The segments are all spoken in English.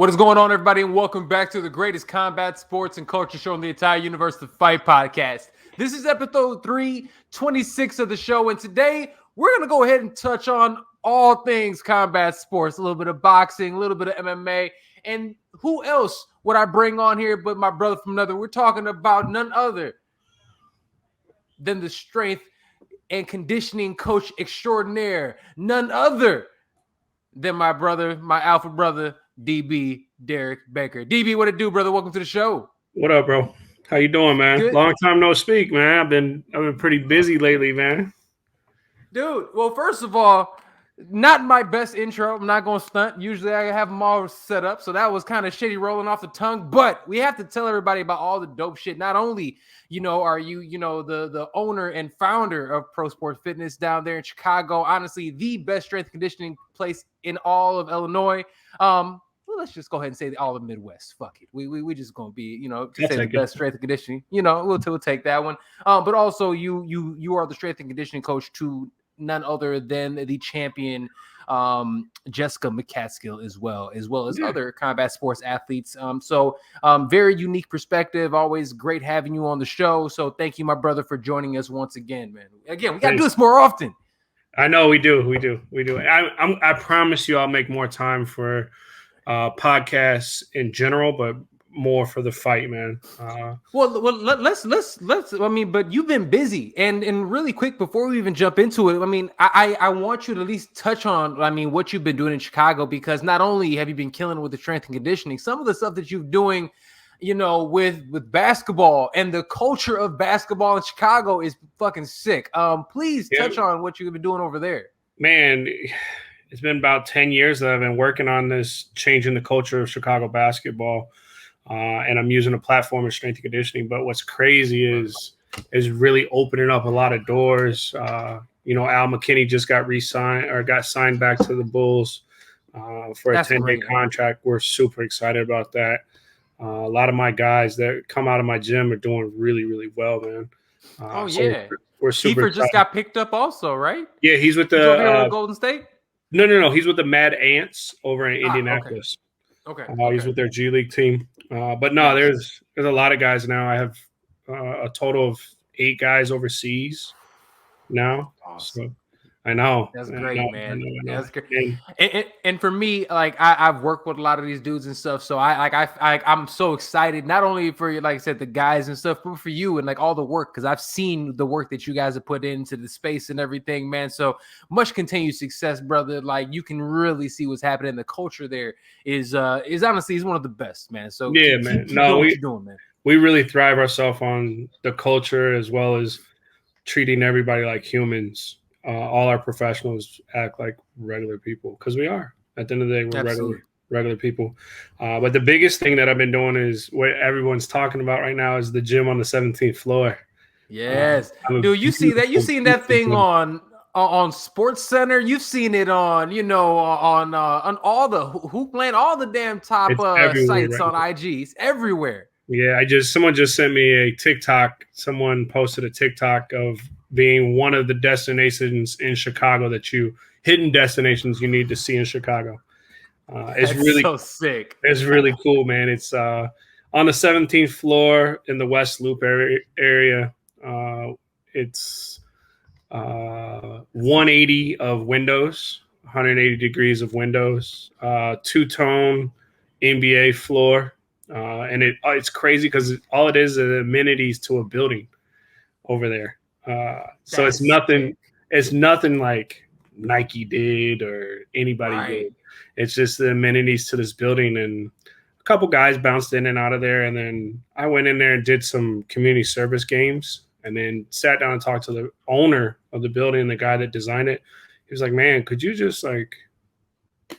What is going on, everybody, and welcome back to the greatest combat sports and culture show in the entire universe, the Fight Podcast. This is episode 326 of the show, and today we're going to go ahead and touch on all things combat sports, a little bit of boxing, a little bit of MMA, and who else would I bring on here but my brother from another? We're talking about none other than the strength and conditioning coach extraordinaire, none other than my brother, my alpha brother, DB Derek Baker. DB, what it do, brother? Welcome to the show. What up, bro? How you doing, man? Good. Long time no speak, man. I've been pretty busy lately, man. Dude, well, first of all, not my best intro. I'm not going to stunt. Usually I have them all set up, so that was kind of shitty rolling off the tongue. But we have to tell everybody about all the dope shit. Not only, are you, the owner and founder of Pro Sports Fitness down there in Chicago. Honestly, the best strength and conditioning place in all of Illinois. Well, let's just go ahead and say all of Midwest. Fuck it. We just gonna be, say the best strength and conditioning. We'll take that one. But also you are the strength and conditioning coach to none other than the champion Jessica McCaskill as well as other combat sports athletes. So very unique perspective. Always great having you on the show. So thank you, my brother, for joining us once again, man. Again, we gotta do this more often. I know we do. I promise you I'll make more time for podcasts in general, but more for the fight, man. Let's but you've been busy and really quick before we even jump into it. I want you to at least touch on what you've been doing in Chicago, because not only have you been killing with the strength and conditioning, some of the stuff that you're doing with basketball and the culture of basketball in Chicago is fucking sick. Please touch on what you've been doing over there. Man, it's been about 10 years that I've been working on this, changing the culture of Chicago basketball. And I'm using a platform of strength and conditioning. But what's crazy is really opening up a lot of doors. Al McKinney just got signed back to the Bulls for a 10-day contract. We're super excited about that. A lot of my guys that come out of my gym are doing really, really well, man. We're super excited. Just got picked up also, right? Yeah, he's with the Golden State? No. He's with the Mad Ants over in Indianapolis. Okay. He's with their G League team. But no, there's a lot of guys now. I have a total of 8 guys overseas now. Awesome. So I know. That's great, man. That's great. And for me, I've worked with a lot of these dudes and stuff. So I'm so excited, not only for, like I said, the guys and stuff, but for you and all the work, because I've seen the work that you guys have put into the space and everything, man. So much continued success, brother. You can really see what's happening. The culture there is honestly is one of the best, man. So yeah, keep man. doing what you're doing, man. We really thrive ourselves on the culture as well as treating everybody like humans. All our professionals act like regular people, because we are. At the end of the day, we're regular people. But the biggest thing that I've been doing is what everyone's talking about right now is the gym on the 17th floor. Yes, dude, you see that? You've seen that thing on Sports Center. You've seen it on on all the Hoopland, all the damn top sites right on IGs everywhere. Yeah, someone just sent me a TikTok. Someone posted a TikTok of being one of the destinations in Chicago hidden destinations you need to see in Chicago. It's really so sick. It's really cool, man. It's on the 17th floor in the West Loop area. It's 180 of windows, 180 degrees of windows, two-tone NBA floor. And it's crazy because all it is amenities to a building over there. So it's nothing like Nike did or anybody did. It's just the amenities to this building, and a couple guys bounced in and out of there. And then I went in there and did some community service games, and then sat down and talked to the owner of the building, the guy that designed it. He was like, man, could you just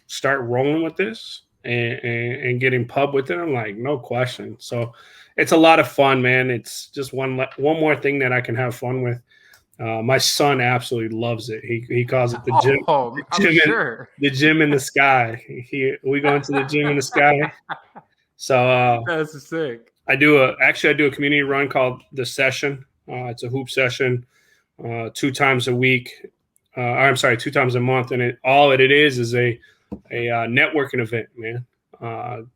start rolling with this and getting pub with it? I'm like, no question. So it's a lot of fun, man. It's just one more thing that I can have fun with. My son absolutely loves it. He calls it the gym. The gym in the sky. We go into the gym in the sky. So that's sick. I do a community run called The Session. It's a hoop session 2 times a week. 2 times a month, and all it is a networking event, man.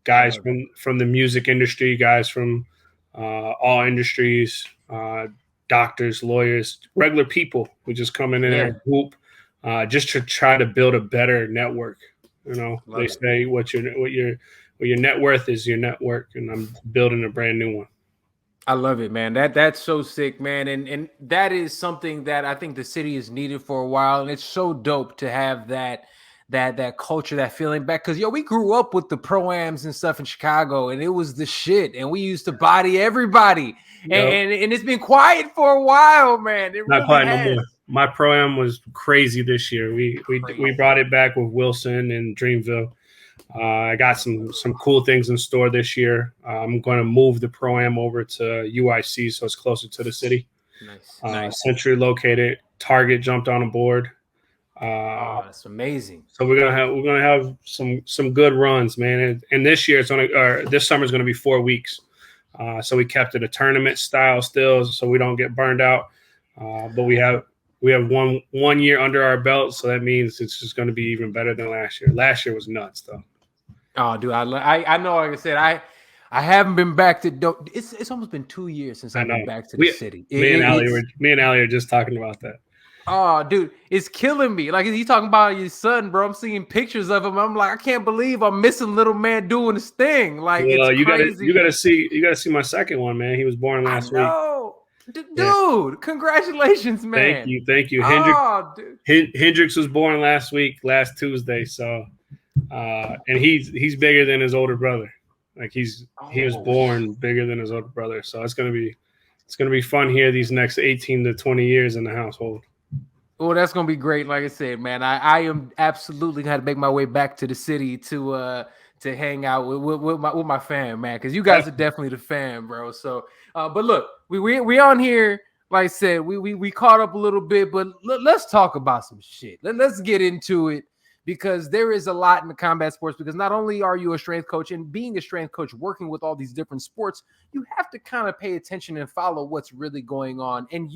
guys from the music industry, guys from all industries, doctors, lawyers, regular people who just come in there and whoop, just to try to build a better network. You know, they say what your net worth is your network, and I'm building a brand new one. I love it, man. That's so sick, man. And that is something that I think the city has needed for a while. And it's so dope to have that culture, that feeling back. Because we grew up with the pro-ams and stuff in Chicago, and it was the shit. And we used to body everybody. Yep. And it's been quiet for a while, man. It Not really quiet has. No more. My pro-am was crazy this year. We brought it back with Wilson and Dreamville. I got some cool things in store this year. I'm going to move the Pro-Am over to UIC, so it's closer to the city. Nice. Centrally located. Target jumped on a board. That's amazing. So we're gonna have some good runs, man. And this year this summer is going to be 4 weeks. So we kept it a tournament style still, so we don't get burned out. But we have 1 year under our belt, so that means it's just going to be even better than last year. Last year was nuts, though. Oh, dude, I know. Like I said, I haven't been back to. It's almost been 2 years since I've been back to the city. Me and Allie were just talking about that. Oh, dude, it's killing me. Like he's talking about your son, bro. I'm seeing pictures of him. I'm like, I can't believe I'm missing little man doing his thing. Like it's crazy. You gotta see my second one, man. He was born last week. Dude, congratulations, man. Thank you. Hendrix was born last week, last Tuesday. So, and he's bigger than his older brother. Like he was born bigger than his older brother. So it's gonna be fun here these next 18 to 20 years in the household. Well, that's gonna be great. Like I said, man, I am absolutely gonna make my way back to the city to hang out with my fam, man, because you guys are definitely the fam, bro. So, but look, we on here. Like I said, we caught up a little bit, but let's talk about some shit. Let's get into it, because there is a lot in the combat sports. Because not only are you a strength coach, and being a strength coach, working with all these different sports, you have to kind of pay attention and follow what's really going on. And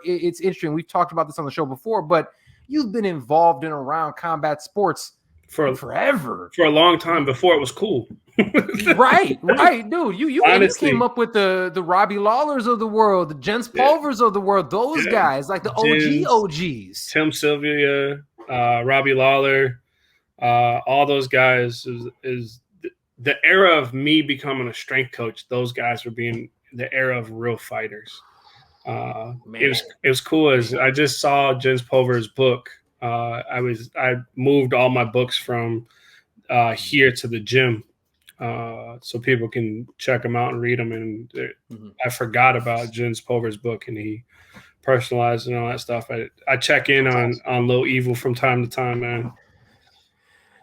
it's interesting. We've talked about this on the show before, but you've been involved in around combat sports forever, for a long time before it was cool. right, dude. You came up with the Robbie Lawlers of the world, the Jens Pulvers of the world, those guys, like the OGs. Tim Sylvia, Robbie Lawler, all those guys is the era of me becoming a strength coach. Those guys were being the era of real fighters. It was cool. As I just saw Jens Pulver's book. I moved all my books from here to the gym, so people can check them out and read them. And I forgot about Jens Pulver's book, and he personalized and all that stuff. I check in on Lil Evil from time to time, man.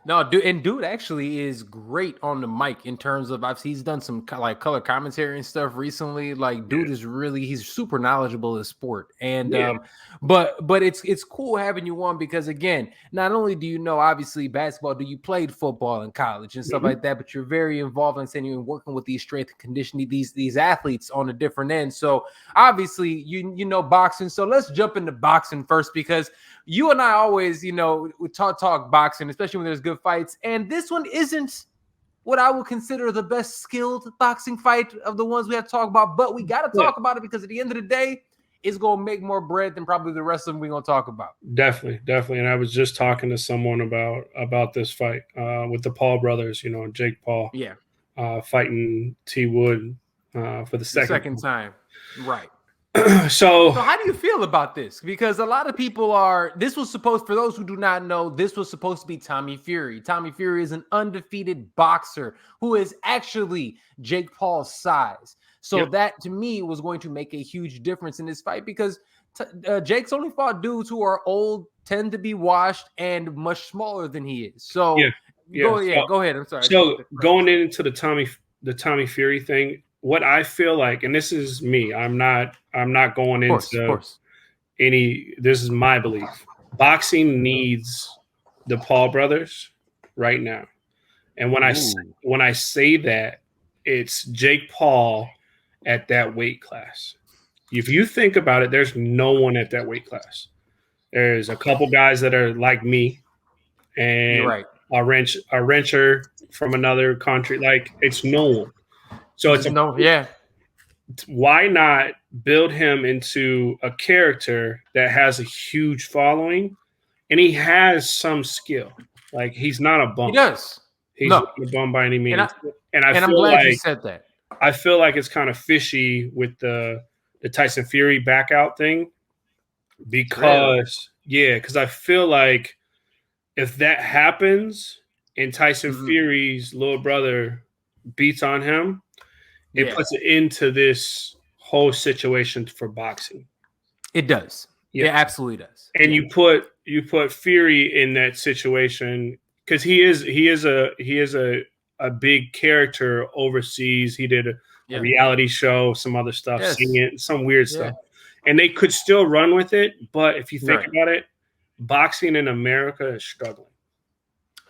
No, dude actually is great on the mic in terms of he's done some like color commentary and stuff recently. Like, dude is he's super knowledgeable in sport. And but it's cool having you on, because again, not only do you know obviously basketball, you played football in college and stuff like that, but you're very involved in saying you're working with these strength and conditioning, these athletes on a different end. So obviously you know boxing. So let's jump into boxing first, because you and I always, we talk boxing, especially when there's good fights. And this one isn't what I would consider the best skilled boxing fight of the ones we have to talk about. But we got to talk about it, because at the end of the day, it's going to make more bread than probably the rest of them we're going to talk about. Definitely. And I was just talking to someone about this fight with the Paul brothers, Jake Paul. Yeah. Fighting T. Wood for the second time. Right. So how do you feel about this? Because a lot of people for those who do not know, this was supposed to be Tommy Fury. Tommy Fury is an undefeated boxer who is actually Jake Paul's size. So that to me was going to make a huge difference in this fight, because Jake's only fought dudes who are old, tend to be washed, and much smaller than he is. So go ahead. I'm sorry. So going into the Tommy Fury thing, what I feel like, and this is me, I'm not going into any, this is my belief. Boxing needs the Paul brothers right now. And when I say that, it's Jake Paul at that weight class. If you think about it, there's no one at that weight class. There's a couple guys that are like me, and a wrencher, from another country. Like it's known. So it's why not build him into a character that has a huge following and he has some skill. Like he's not a bum. He does. He's not a bum by any means. And I'm glad you said that. I feel like it's kind of fishy with the Tyson Fury back out thing because I feel like if that happens and Tyson Fury's little brother beats on him, it puts it into this whole situation for boxing. It does. Yeah. It absolutely does. And you put Fury in that situation because he is a big character overseas. He did a reality show, some other stuff, singing, some weird stuff. And they could still run with it, but if you think about it, boxing in America is struggling.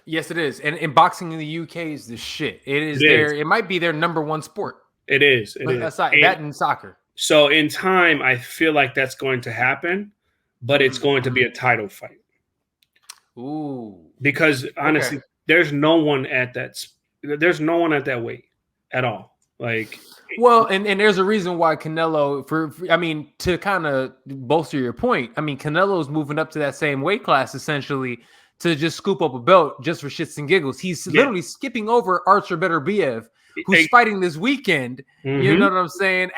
Yes, it is. And boxing in the UK is the shit. It might be their number one sport. It is. That and soccer. So in time, I feel like that's going to happen, but it's going to be a title fight. Ooh. Because honestly, there's no one at that weight at all. Like, well, and there's a reason why Canelo, to kind of bolster your point, Canelo's moving up to that same weight class essentially to just scoop up a belt just for shits and giggles. He's literally skipping over Artur Beterbiev, who's fighting this weekend. You know what I'm saying?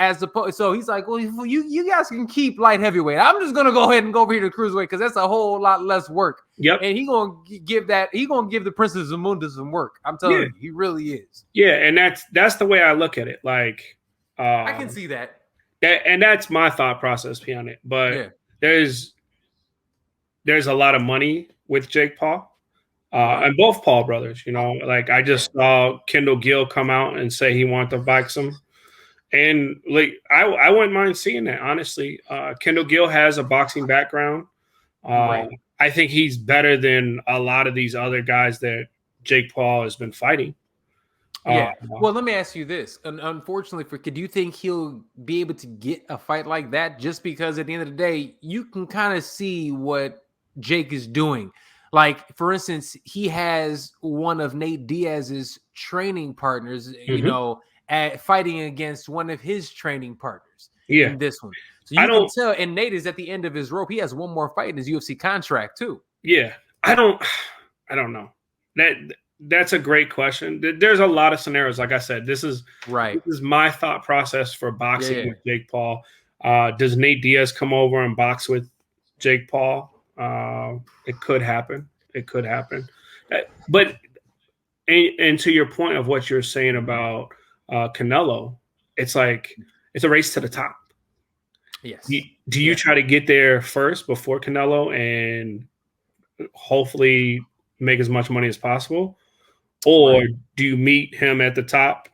So he's like, well, you guys can keep light heavyweight. I'm just gonna go ahead and go over here to cruiserweight because that's a whole lot less work. Yep. And he's gonna give the Princess Zamunda some work. I'm telling you, he really is. Yeah, and that's the way I look at it. Like, I can see that. And that's my thought process behind it. But there's a lot of money with Jake Paul. And both Paul brothers, like I just saw Kendall Gill come out and say he wanted to box him. And like, I wouldn't mind seeing that, honestly. Kendall Gill has a boxing background. I think he's better than a lot of these other guys that Jake Paul has been fighting. Well, let me ask you this. Unfortunately, do you think he'll be able to get a fight like that just because at the end of the day, you can kind of see what Jake is doing? Like, for instance, he has one of Nate Diaz's training partners, fighting against one of his training partners in this one. So you can tell, and Nate is at the end of his rope. He has one more fight in his UFC contract too. Yeah. I don't know. That's a great question. There's a lot of scenarios. Like I said, this is my thought process for boxing with Jake Paul. Does Nate Diaz come over and box with Jake Paul? It could happen. But and to your point of what you're saying about Canelo, it's like it's a race to the top. Yes. Do you try to get there first before Canelo and hopefully make as much money as possible? Or do you meet him at the top?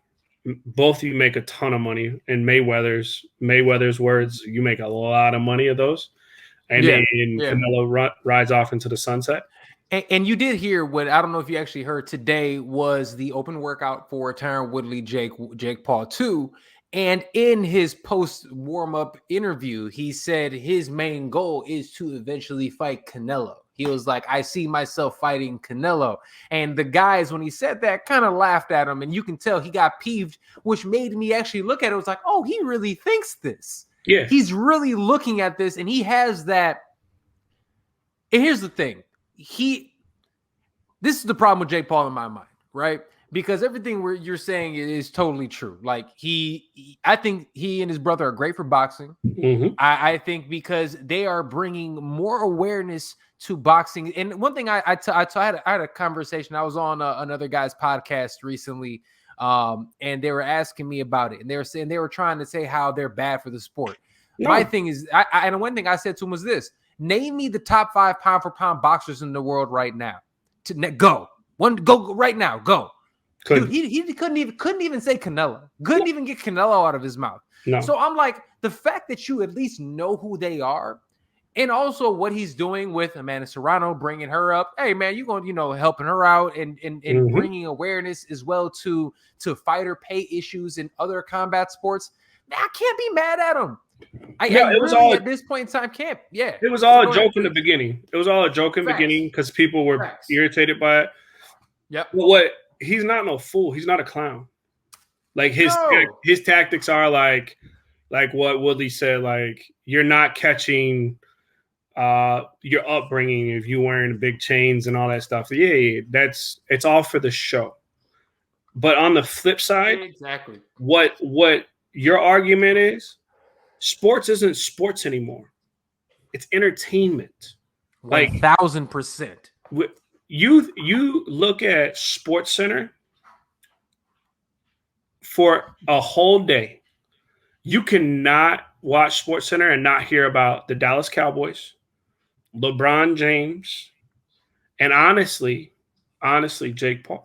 Both of you make a ton of money. In Mayweather's words, you make a lot of money of those. And then Canelo rides off into the sunset. And you did hear what I don't know if you actually heard today was the open workout for Tyron Woodley, Jake Paul 2. And in his post warm-up interview, he said his main goal is to eventually fight Canelo. He was like, I see myself fighting Canelo. And the guys, when he said that, kind of laughed at him. And you can tell he got peeved, which made me actually look at it. It was like, oh, he really thinks this. Yeah. He's really looking at this, and he has that. And here's the thing. This is the problem with Jake Paul in my mind, right? Because everything you're saying is totally true. Like I think he and his brother are great for boxing. Mm-hmm. I think because they are bringing more awareness to boxing. And one thing I had a conversation. I was on another guy's podcast recently, and they were asking me about it, and they were trying to say how they're bad for the sport. No. My thing is, and one thing I said to him was this: name me the top 5 pound for pound boxers in the world right now. Go right now. Go. Dude, he couldn't even say Canelo. Couldn't even get Canelo out of his mouth. No. So I'm like, the fact that you at least know who they are, and also what he's doing with Amanda Serrano, bringing her up. Hey man, you're going, helping her out and mm-hmm. bringing awareness as well to fighter pay issues in other combat sports. I can't be mad at him. It was all at this point in time. Can't. Yeah, it was all a joke in the beginning. It was all a joke in the beginning because people were irritated by it. Yep. But he's not no fool. He's not a clown. Like No. his tactics are like what Woodley said. Like you're not catching your upbringing if you wearing big chains and all that stuff. Yeah, it's all for the show. But on the flip side, exactly what your argument is, sports isn't sports anymore. It's entertainment. 1000%. You look at Sports Center for a whole day. You cannot watch Sports Center and not hear about the Dallas Cowboys, LeBron James, and honestly, Jake Paul.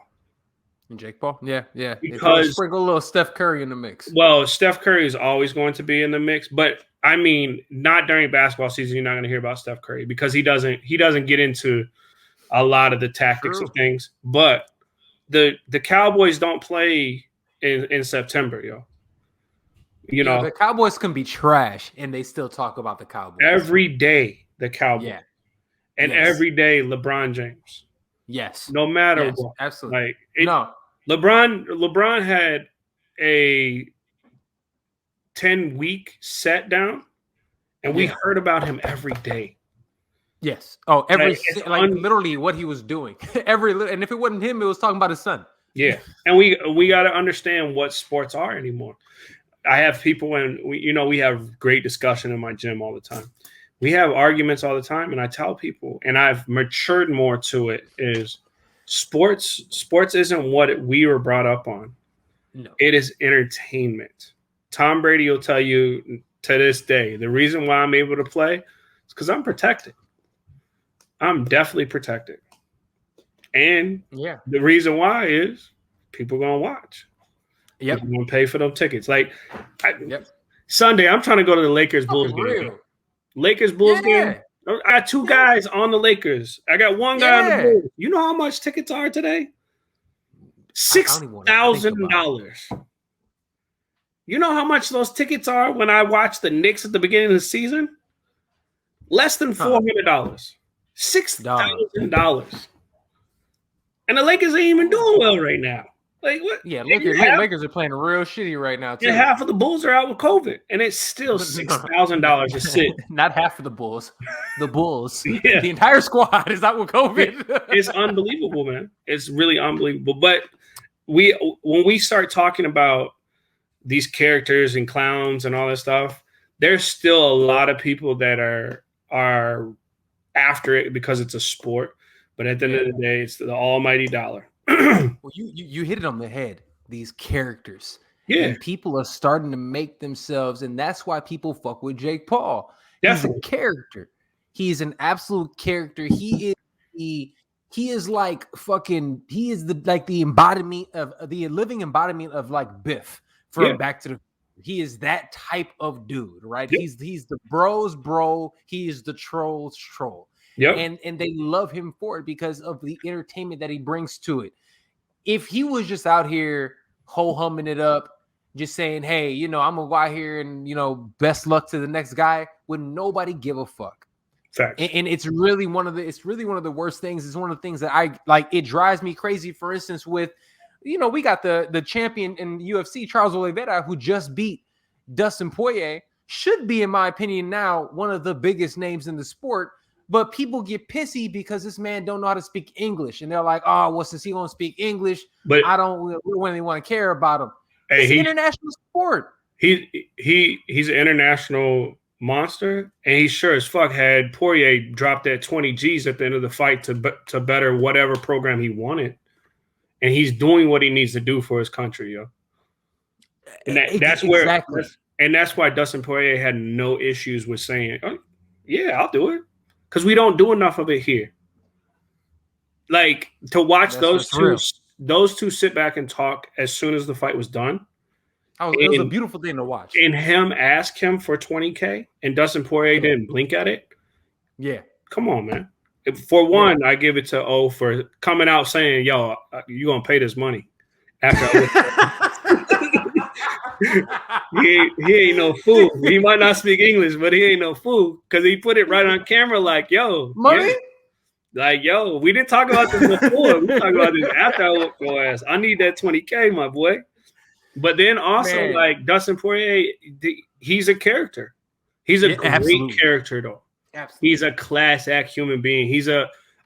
And Jake Paul, yeah. Because sprinkle a little Steph Curry in the mix. Well, Steph Curry is always going to be in the mix, but I mean, not during basketball season. You're not going to hear about Steph Curry because he doesn't get into a lot of the tactics of things. But the Cowboys don't play in September, yo. You know, the Cowboys can be trash, and they still talk about the Cowboys every day. The Cowboys, and every day LeBron James. Yes, no matter what, absolutely. LeBron had a 10-week set down, and we heard about him every day. Yes. Oh, literally what he was doing. And if it wasn't him, it was talking about his son. Yeah, and we got to understand what sports are anymore. I have people, and we have great discussion in my gym all the time. We have arguments all the time, and I tell people, and I've matured more to it, is sports isn't what we were brought up on. No. It is entertainment. Tom Brady will tell you to this day, the reason why I'm able to play is because I'm protected. I'm definitely protected. And the reason why is people going to watch. Yep. People going to pay for those tickets. Sunday, I'm trying to go to the Lakers-Bulls game. Lakers-Bulls game. I got two guys on the Lakers. I got one guy on the Bulls. You know how much tickets are today? $6,000. You know how much those tickets are when I watched the Knicks at the beginning of the season? Less than $400. $6,000. And the Lakers ain't even doing well right now. Like what? Yeah, Lakers are playing real shitty right now too. And half of the Bulls are out with COVID, and it's still $6,000 to sit. Not half of the Bulls. The Bulls. The entire squad is out with COVID. It's unbelievable, man. It's really unbelievable. But when we start talking about these characters and clowns and all that stuff, there's still a lot of people that are after it because it's a sport. But at the end of the day, it's the almighty dollar. Well, you hit it on the head. These characters, and people are starting to make themselves, and that's why people fuck with Jake Paul. Definitely. He's a character. He's an absolute character. He is like fucking. He is the embodiment of the living embodiment of like Biff from Back to the. He is that type of dude, right? Yep. He's the bro's bro. He is the troll's troll. Yep. And they love him for it because of the entertainment that he brings to it. If he was just out here ho-humming it up, just saying, hey, I'm gonna go out here and best luck to the next guy, would nobody give a fuck. Facts. And it's really one of the worst things. It's one of the things that I like. It drives me crazy. For instance, with we got the champion in UFC, Charles Oliveira, who just beat Dustin Poirier, should be, in my opinion, now one of the biggest names in the sport. But people get pissy because this man don't know how to speak English. And they're like, oh, well, since he won't speak English, but I don't really want to care about him. It's an international sport. He's an international monster, and he sure as fuck had Poirier drop that 20 G's at the end of the fight to better whatever program he wanted. And he's doing what he needs to do for his country, yo. And that's where exactly. And that's why Dustin Poirier had no issues with saying, oh, yeah, I'll do it. Because we don't do enough of it here. Like, to watch those two sit back and talk as soon as the fight was done. It was a beautiful thing to watch. And him ask him for $20K, and Dustin Poirier didn't blink at it. Yeah. Come on, man. For one, I give it to O for coming out saying, yo, you going to pay this money. After he ain't no fool. He might not speak English, but he ain't no fool because he put it right on camera like, yo, money? Like, yo, we didn't talk about this before. We talked about this after I whooped your ass. I need that 20K, my boy. But then also, Man. like Dustin Poirier, he's a character. He's a great character, though. Absolutely. He's a class act human being.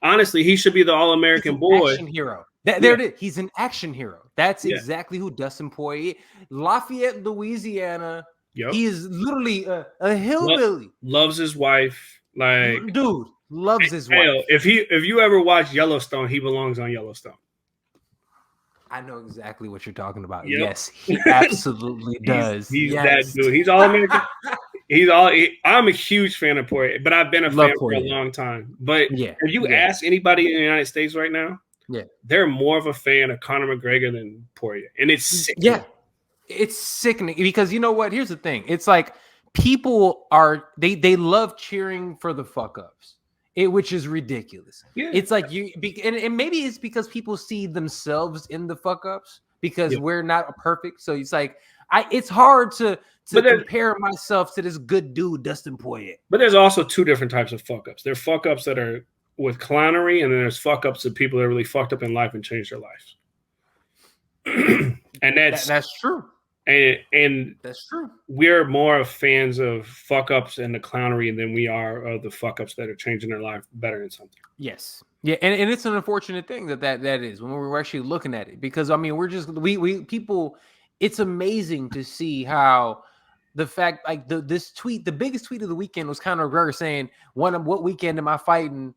Honestly, he should be the All-American boy. Action hero. There it is. He's an action hero. That's exactly who Dustin Poirier. Lafayette, Louisiana. Yep. He is literally a hillbilly. Loves his wife. Like, dude, loves his wife. If you ever watch Yellowstone, he belongs on Yellowstone. I know exactly what you're talking about. Yep. Yes, he absolutely does. He's that dude. He's All-American. I'm a huge fan of Poirier, but I've been a fan for a long time. But if you ask anybody in the United States right now, they're more of a fan of Conor McGregor than Poirier, and it's sickening. Yeah, it's sickening because you know what? Here's the thing: it's like people are they love cheering for the fuck ups, which is ridiculous. Yeah. It's like and maybe it's because people see themselves in the fuck ups because we're not perfect. So it's like it's hard to compare myself to this good dude, Dustin Poirier. But there's also two different types of fuck ups. There are fuck ups that are with clownery, and then there's fuck ups of people that really fucked up in life and changed their lives. And that's true. And that's true. We're more of fans of fuck ups and the clownery than we are of the fuck ups that are changing their life better than something. Yes. Yeah, and it's an unfortunate thing that is when we're actually looking at it, because I mean we people. It's amazing to see how the fact like this tweet, the biggest tweet of the weekend was Conor McGregor saying, what weekend am I fighting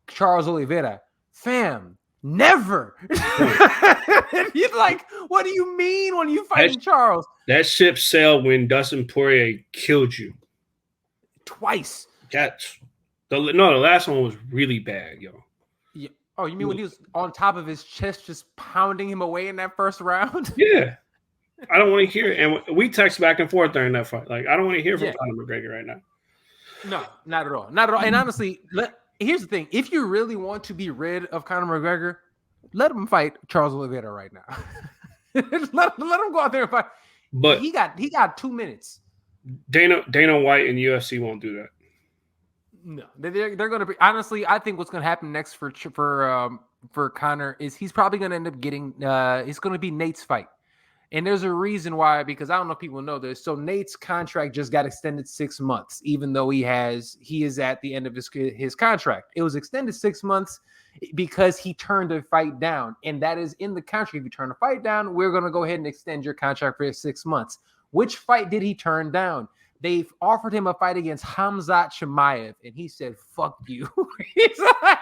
Charles Oliveira? Fam, never. And he's like, what do you mean when you fighting Charles? That ship sailed when Dustin Poirier killed you. Twice. The last one was really bad, yo. Yeah. Oh, you mean when he was on top of his chest just pounding him away in that first round? Yeah. I don't want to hear it. And we text back and forth during that fight. Like, I don't want to hear from Conor McGregor right now. No, not at all. Not at all. And honestly, here's the thing. If you really want to be rid of Conor McGregor, let him fight Charles Oliveira right now. let him go out there and fight. But he got 2 minutes. Dana White and UFC won't do that. No, they're going to be. Honestly, I think what's going to happen next for Conor is he's probably going to end up getting. It's going to be Nate's fight. And there's a reason why, because I don't know if people know this. So Nate's contract just got extended 6 months, even though he is at the end of his contract. It was extended 6 months because he turned a fight down. And that is in the contract. If you turn a fight down, we're going to go ahead and extend your contract for 6 months. Which fight did he turn down? They've offered him a fight against Khamzat Chimaev, and he said, fuck you. He's like,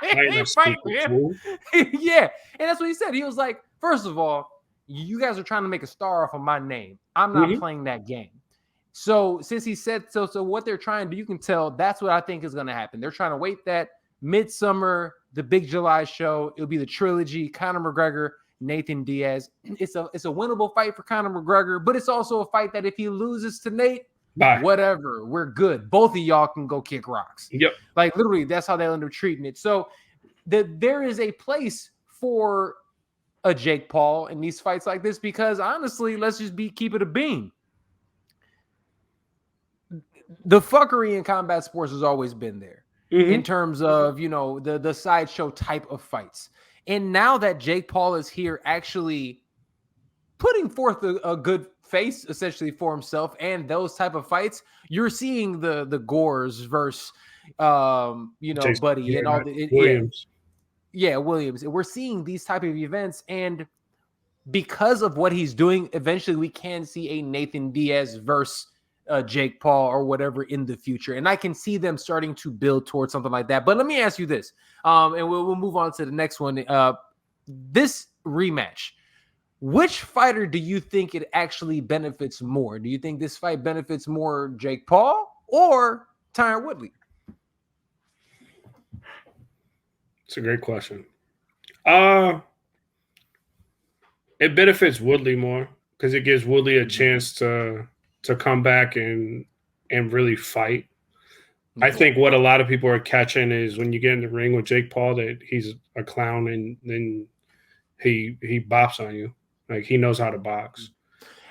yeah. And that's what he said. He was like, first of all, you guys are trying to make a star off of my name. I'm not playing that game. So since he said so what they're trying to do, you can tell that's what I think is going to happen. They're trying to wait that midsummer, the big July show. It'll be the trilogy, Conor McGregor, Nathan Diaz. It's a winnable fight for Conor McGregor, but it's also a fight that if he loses to Nate, whatever, we're good. Both of y'all can go kick rocks. Yep. Like literally, that's how they'll end up treating it. So there is a place for a Jake Paul in these fights like this, because honestly, let's just keep it a bean. The fuckery in combat sports has always been there in terms of, the sideshow type of fights. And now that Jake Paul is here actually putting forth a good face essentially for himself and those type of fights, you're seeing the Gores versus Jason, Buddy and all the Williams. Yeah, Williams. We're seeing these type of events, and because of what he's doing, eventually we can see a Nathan Diaz versus Jake Paul or whatever in the future. And I can see them starting to build towards something like that. But let me ask you this, and we'll move on to the next one. This rematch, which fighter do you think it actually benefits more? Do you think this fight benefits more Jake Paul or Tyron Woodley? It's a great question. It benefits Woodley more because it gives Woodley a chance to come back and really fight. I think what a lot of people are catching is when you get in the ring with Jake Paul that he's a clown, and then he bops on you. Like, he knows how to box.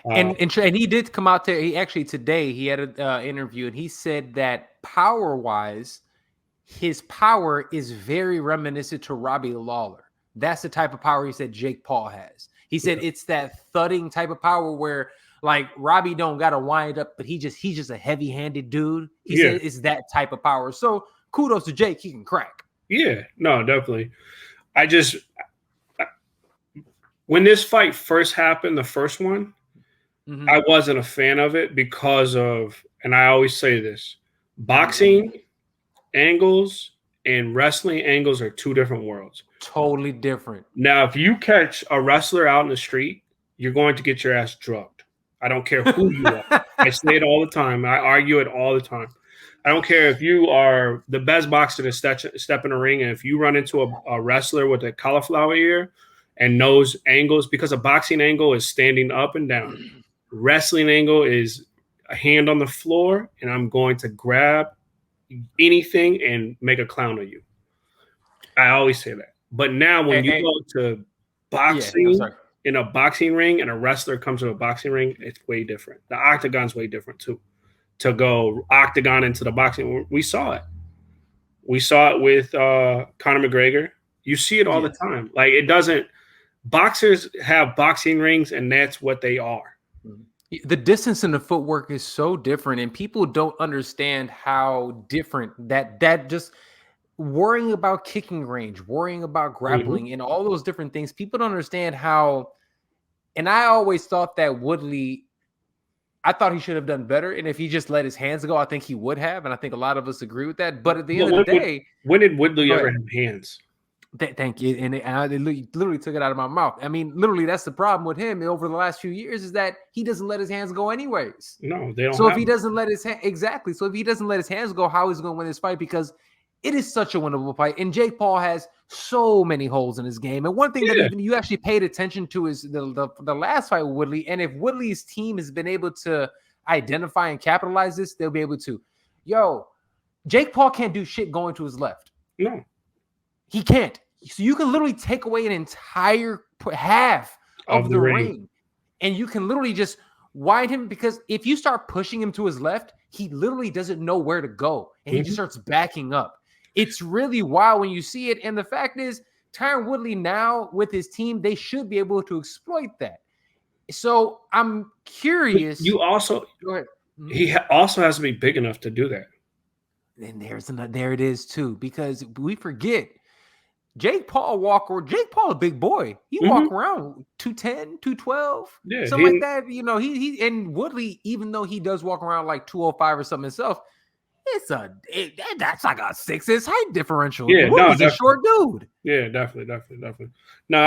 And he did come out there. He actually today he had an interview, and he said that power wise, his power is very reminiscent to Robbie Lawler. That's the type of power he said Jake Paul has. He said it's that thudding type of power where like Robbie don't gotta wind up, but he's just a heavy-handed dude. He said it's that type of power. So kudos to Jake, he can crack. Yeah, no, definitely. When this fight first happened, the first one, I wasn't a fan of it because of, and I always say this, boxing angles and wrestling angles are two different worlds. Totally different. Now, if you catch a wrestler out in the street, you're going to get your ass drugged. I don't care who you are. I say it all the time. I argue it all the time. I don't care if you are the best boxer to step in a ring, and if you run into a wrestler with a cauliflower ear and knows angles, because a boxing angle is standing up and down. Wrestling angle is a hand on the floor, and I'm going to grab anything and make a clown of you. I always say that. But now when you go to boxing in a boxing ring and a wrestler comes to a boxing ring, it's way different. The octagon's way different too. To go octagon into the boxing, we saw it. We saw it with Conor McGregor. You see it all the time. Like it doesn't. Boxers have boxing rings, and that's what they are. The distance in the footwork is so different, and people don't understand how different that just worrying about kicking range, worrying about grappling, and all those different things. People don't understand how. And I always thought that Woodley. I thought he should have done better, and if he just let his hands go, I think he would have, and I think a lot of us agree with that. But at the end of the day, when did Woodley ever have hands? Thank you, and I literally took it out of my mouth. I mean, literally, that's the problem with him over the last few years is that he doesn't let his hands go anyways. No, they don't. So if he doesn't let his so if he doesn't let his hands go, how is he going to win this fight? Because it is such a winnable fight, and Jake Paul has so many holes in his game. And one thing that you actually paid attention to is the last fight with Woodley. And if Woodley's team has been able to identify and capitalize this, they'll be able to. Jake Paul can't do shit going to his left. No, he can't. So you can literally take away an entire half of the ring, and you can literally just wind him, because if you start pushing him to his left, he literally doesn't know where to go, and he just starts backing up. It's really wild when you see it. And the fact is, Tyron Woodley now with his team, they should be able to exploit that. So I'm curious. You also go ahead. He also has to be big enough to do that. And there it is too, because we forget Jake Paul a big boy. He walk around 210, 212, something like that. He and Woodley, even though he does walk around like 205 or something himself, that's like a 6 height differential. Yeah, Woodley's a short dude. Yeah, definitely. No,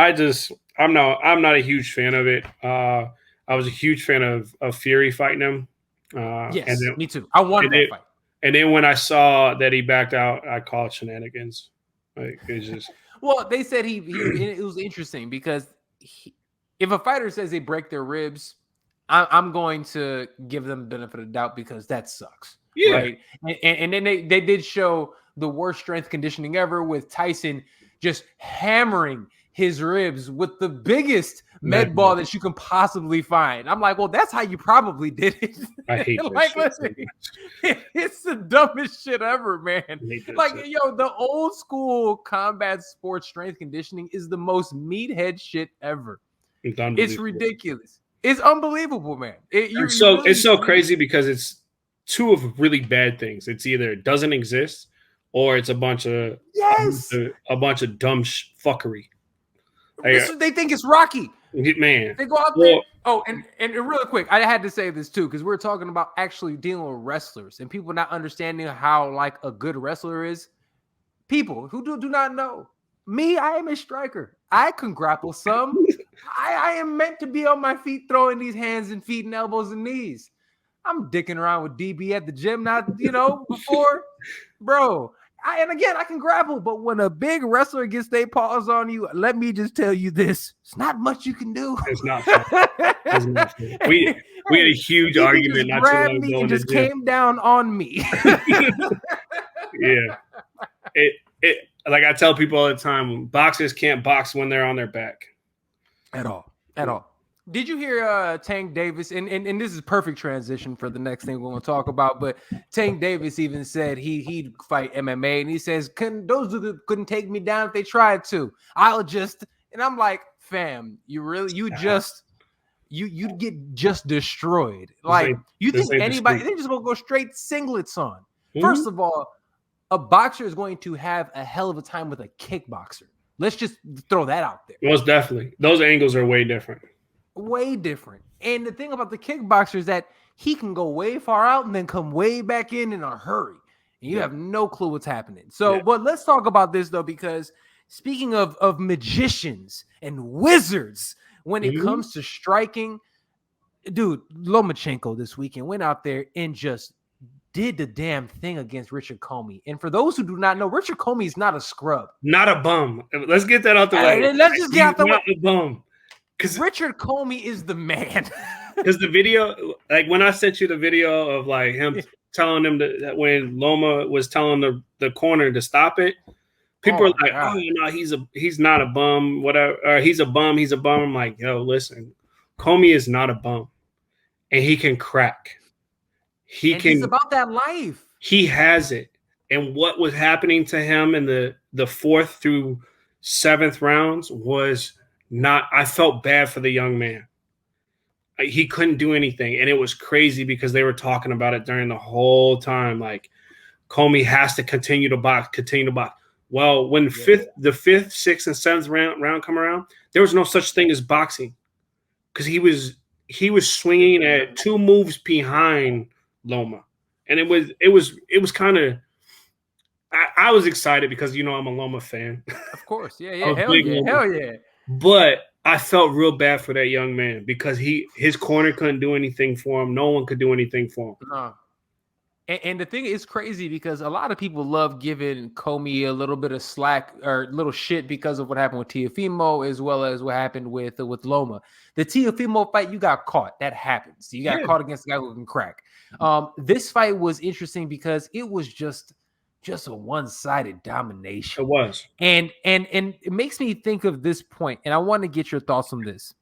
I'm not a huge fan of it. I was a huge fan of Fury fighting him. Yes, and then, me too. I wanted that fight. And then when I saw that he backed out, I called shenanigans. Like it's just. Well, they said it was interesting because if a fighter says they break their ribs, I'm going to give them the benefit of the doubt because that sucks. Yeah. Right. And then they did show the worst strength conditioning ever with Tyson just hammering his ribs with the biggest med ball that you can possibly find. I'm like, well, that's how you probably did it. I hate like, listen, it's the dumbest shit ever, man. Like, the old school combat sports strength conditioning is the most meathead shit ever. It's ridiculous. It's unbelievable, man. It's so crazy because it's two of really bad things. It's either it doesn't exist or it's a bunch of dumb fuckery. They think it's Rocky. Man. They go out there. Oh, and really quick, I had to say this too, because we're talking about actually dealing with wrestlers and people not understanding how like a good wrestler is. People who do not know. Me, I am a striker. I can grapple some. I am meant to be on my feet throwing these hands and feet and elbows and knees. I'm dicking around with DB at the gym, before. Bro, I can grapple, but when a big wrestler gets their paws on you, let me just tell you this: it's not much you can do. It's not fun. We had a huge argument. Just grabbed me and just came down on me. Yeah, it like I tell people all the time: boxers can't box when they're on their back. At all. Did you hear Tank Davis? And this is perfect transition for the next thing we're going to talk about. But Tank Davis even said he'd fight MMA, and he says, those dudes couldn't take me down if they tried to. I'll just, and I'm like, fam, you'd get just destroyed. Like, you think anybody, they're just going to go straight singlets on. First of all, a boxer is going to have a hell of a time with a kickboxer. Let's just throw that out there. Most definitely. Those angles are way different. Way different. And the thing about the kickboxer is that he can go way far out and then come way back in a hurry. And you have no clue what's happening. So, but let's talk about this, though, because speaking of magicians and wizards, when it comes to striking, dude, Lomachenko this weekend went out there and just did the damn thing against Richard Comey. And for those who do not know, Richard Comey is not a scrub. Not a bum. Let's get that out the way. Let's just get out the way. Not a bum. Because Richard Comey is the man. Because the video, like when I sent you the video of like him telling him that when Loma was telling the corner to stop it, people are like, God. "Oh, you know, he's not a bum, whatever. Or he's a bum. I'm like, yo, listen, Comey is not a bum, and he can crack. He's about that life. He has it. And what was happening to him in the 4th through 7th rounds was not. I felt bad for the young man. He couldn't do anything, and it was crazy because they were talking about it during the whole time. Like, Comey has to continue to box. Well, when the 5th, 6th, and 7th round come around, there was no such thing as boxing because he was swinging at 2 moves behind Loma, and it was kind of. I was excited because I'm a Loma fan. Of course, hell yeah. But I felt real bad for that young man because his corner couldn't do anything for him. No one could do anything for him. No. And the thing is crazy because a lot of people love giving Comey a little bit of slack or little shit because of what happened with Teofimo as well as what happened with Loma. The Teofimo fight, you got caught. That happens. You got caught against a guy who can crack. This fight was interesting because it was just a one-sided domination. It was. And it makes me think of this point, and I want to get your thoughts on this.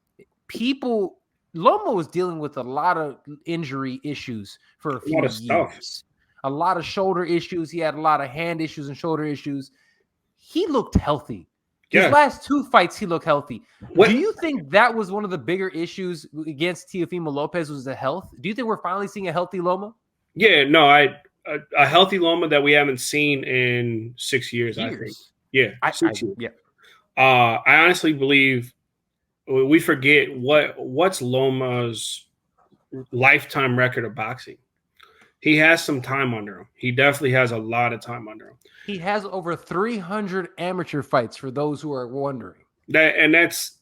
Loma was dealing with a lot of injury issues for a few years. A lot of shoulder issues. He had a lot of hand issues and shoulder issues. He looked healthy. His last 2 fights, he looked healthy. Do you think that was one of the bigger issues against Teofimo Lopez was the health? Do you think we're finally seeing a healthy Loma? Yeah, no, a healthy Loma that we haven't seen in 6 years, I think. Yeah, 6 years. Yeah. I honestly believe we forget what's Loma's lifetime record of boxing. He has some time under him. He definitely has a lot of time under him. He has over 300 amateur fights for those who are wondering. That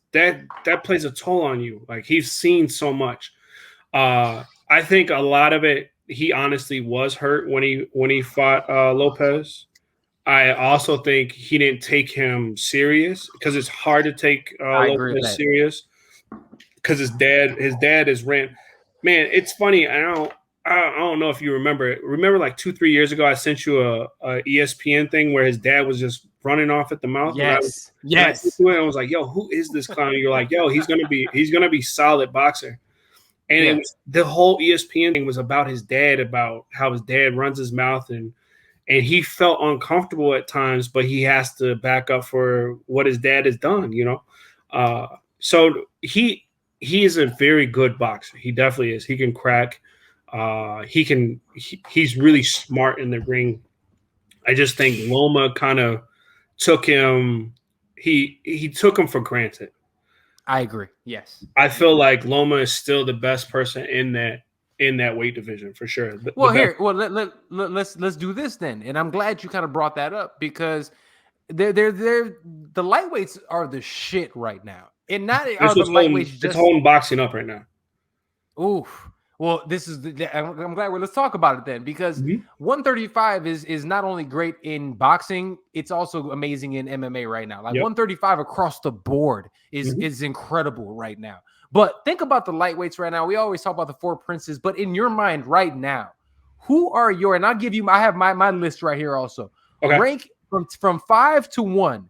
plays a toll on you. Like, he's seen so much. I think a lot of it, he honestly was hurt when he fought Lopez. I also think he didn't take him serious because it's hard to take Lopez serious because his dad is ran. Man, it's funny. I don't know if you remember it. Remember, like 2-3 years ago, I sent you a ESPN thing where his dad was just running off at the mouth. Yes. And I was like, "Yo, who is this clown?" And you're like, "Yo, he's gonna be solid boxer." And it was, the whole ESPN thing was about his dad, about how his dad runs his mouth, and he felt uncomfortable at times, but he has to back up for what his dad has done, So he is a very good boxer. He definitely is. He can crack. He's really smart in the ring. I just think Loma kind of took him. He took him for granted. I agree. Yes. I feel like Loma is still the best person in that weight division for sure. Let's do this then. And I'm glad you kind of brought that up because the lightweights are the shit right now. And not are the lightweights just it's holding boxing up right now. Oof. Well, this is I'm glad let's talk about it then because 135 is not only great in boxing, it's also amazing in MMA right now. Like 135 across the board is incredible right now. But think about the lightweights right now. We always talk about the 4 princes, but in your mind right now, who are your, and I have my list right here also. Okay. Rank from 5 to 1.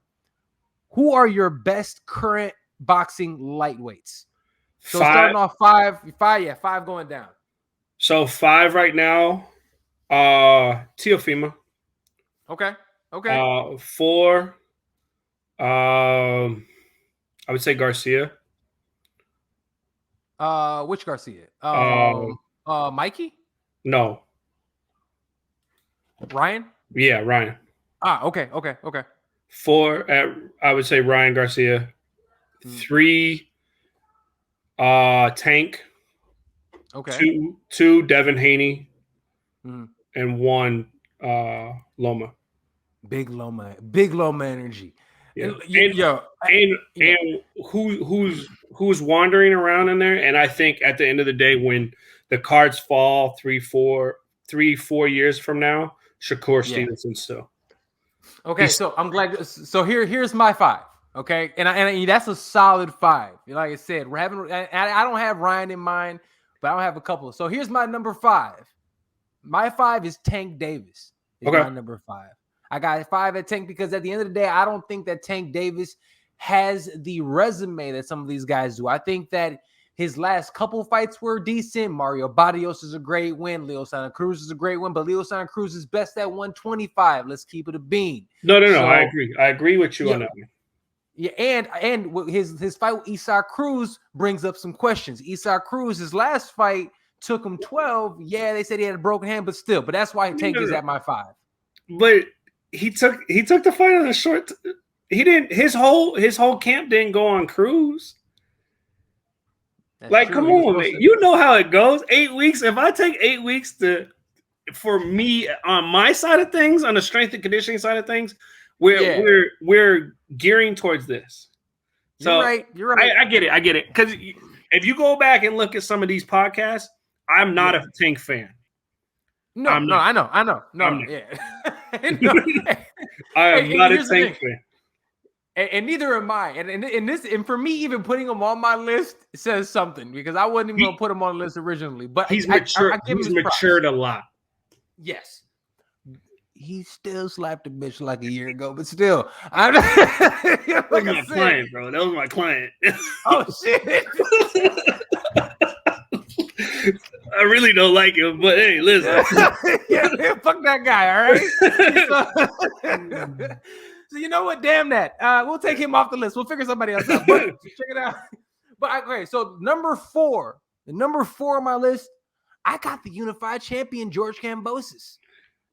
Who are your best current boxing lightweights? So Five. starting off five going down. So 5 right now. Teofimo. Okay. Okay. 4. I would say Garcia. Which Garcia? Um, Mikey? no. Ryan? Yeah, Ryan. Okay. 4 I would say Ryan Garcia. 3 Tank. Okay. Two Devin Haney. Mm. And 1 Loma. Big Loma energy. Yeah. And who's wandering around in there? And I think at the end of the day, when the cards fall 4 years from now, Shakur Stevenson still. Okay, so I'm glad. So here's my 5. Okay, and that's a solid 5. Like I said, we're having. I don't have Ryan in mind, but I don't have a couple. So here's my number 5. My 5 is Tank Davis. My number 5. I got 5 at Tank because at the end of the day, I don't think that Tank Davis has the resume that some of these guys do. I think that his last couple fights were decent. Mario Barrios is a great win. Leo Santa Cruz is a great win, but Leo Santa Cruz is best at 125. Let's keep it a bean. No. I agree. I agree with you on that one. Yeah, and his fight with Isaac Cruz brings up some questions. Isaac Cruz, his last fight took him 12. Yeah, they said he had a broken hand, but still. But that's why Tank is at my 5. But he took the fight on a short. He didn't. His whole camp didn't go on Cruz. That's true. Come on, man. You know how it goes. 8 weeks. If I take 8 weeks for me on my side of things, on the strength and conditioning side of things, we're gearing towards this. So you're right. I get it. Because if you go back and look at some of these podcasts, I'm not a Tank fan. No, I know. No, yeah. I am not a Tank fan. And neither am I. And for me, even putting him on my list says something because I wasn't even going to put him on the list originally. But he's matured. He's matured a lot. Yes. He still slapped a bitch like a year ago, but still. That was my client, bro. That was my client. Oh, shit. I really don't like him, but hey, listen. Yeah, fuck that guy, all right? So you know what? Damn that. We'll take him off the list. We'll figure somebody else out. But check it out. But okay, so number 4. The number 4 on my list, I got the unified champion, George Kambosos.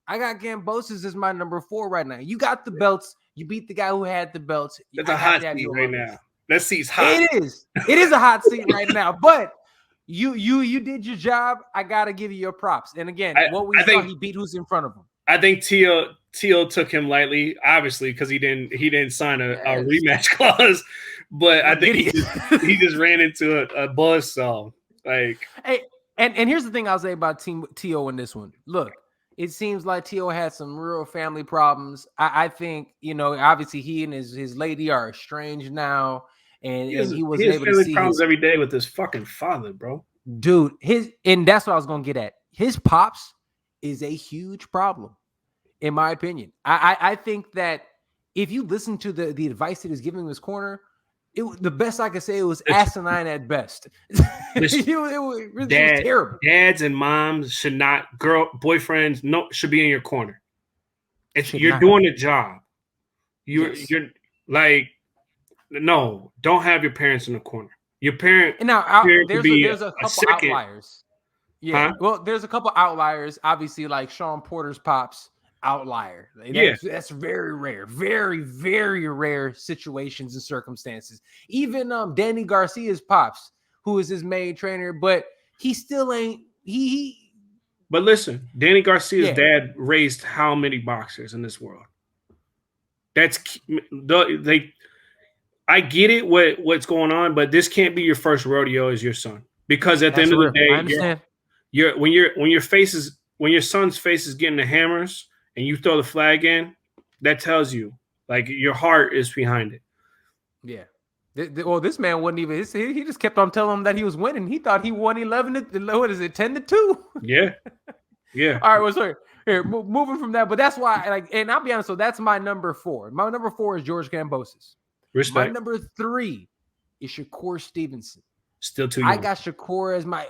I got Kambosos as my number 4 right now. You got the belts. You beat the guy who had the belts. It's a hot seat right now. That seat's hot. It is. It is a hot seat right now. But you did your job. I gotta give you your props. And again, he beat who's in front of him. I think Tio took him lightly, obviously, because he didn't sign a rematch clause. But I think he just ran into a buzzsaw. Like, hey, and here's the thing I'll say about Tio in this one. Look, it seems like Tio had some real family problems. I think, obviously he and his lady are estranged now. And he was able to see problems every day with his fucking father, bro. Dude, and that's what I was gonna get at. His pops is a huge problem, in my opinion. I think that if you listen to the advice that he's giving in his corner, the best I could say it was asinine at best. It was terrible. Dads and moms should not, boyfriends should be in your corner. You're doing a job. You're like, no, don't have your parents in the corner. Your parent. And now there's a couple outliers. Yeah. Huh? Well, there's a couple outliers. Obviously, like Sean Porter's pops, outlier. That's very rare. Very, very rare situations and circumstances. Even Danny Garcia's pops, who is his main trainer, but he still ain't But listen, Danny Garcia's dad raised how many boxers in this world? I get it what's going on, but this can't be your first rodeo as your son. Because at the end of the day, when your son's face is getting the hammers and you throw the flag in, that tells you like your heart is behind it. Yeah. Well, this man wasn't even. He just kept on telling him that he was winning. He thought he won 10-2. Yeah. Yeah. All right. Well, sorry. Here, moving from that, but that's why. And I'll be honest. So that's my number 4. My number 4 is George Kambosos. Respect. My number 3 is Shakur Stevenson. Still too young. I got Shakur as my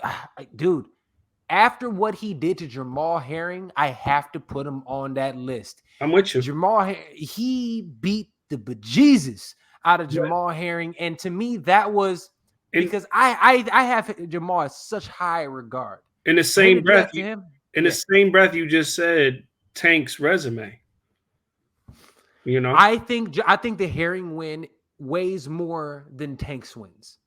dude. After what he did to Jamal Herring, I have to put him on that list. I'm with you. He beat the bejesus out of Jamal Herring, and to me, that was because I have Jamal at such high regard. In the same breath, the same breath, you just said Tank's resume. You know, I think the Herring win weighs more than Tank's wins.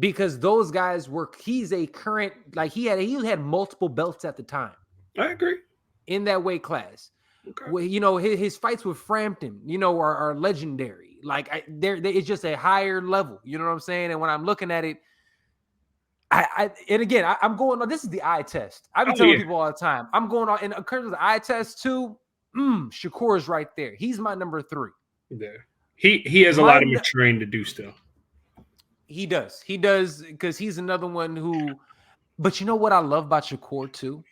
Because those guys he's a current, like he had multiple belts at the time. I agree. In that weight class. Okay. Well, you know, his fights with Frampton, you know, are legendary. Like it's just a higher level. You know what I'm saying? And when I'm looking at it, I'm going on. This is the eye test. I've been telling people all the time. I'm going on, and in terms of the eye test too. Shakur is right there. He's my number 3. Yeah, he has a lot of maturing to do still. He does, because he's another one who. But you know what I love about Shakur too?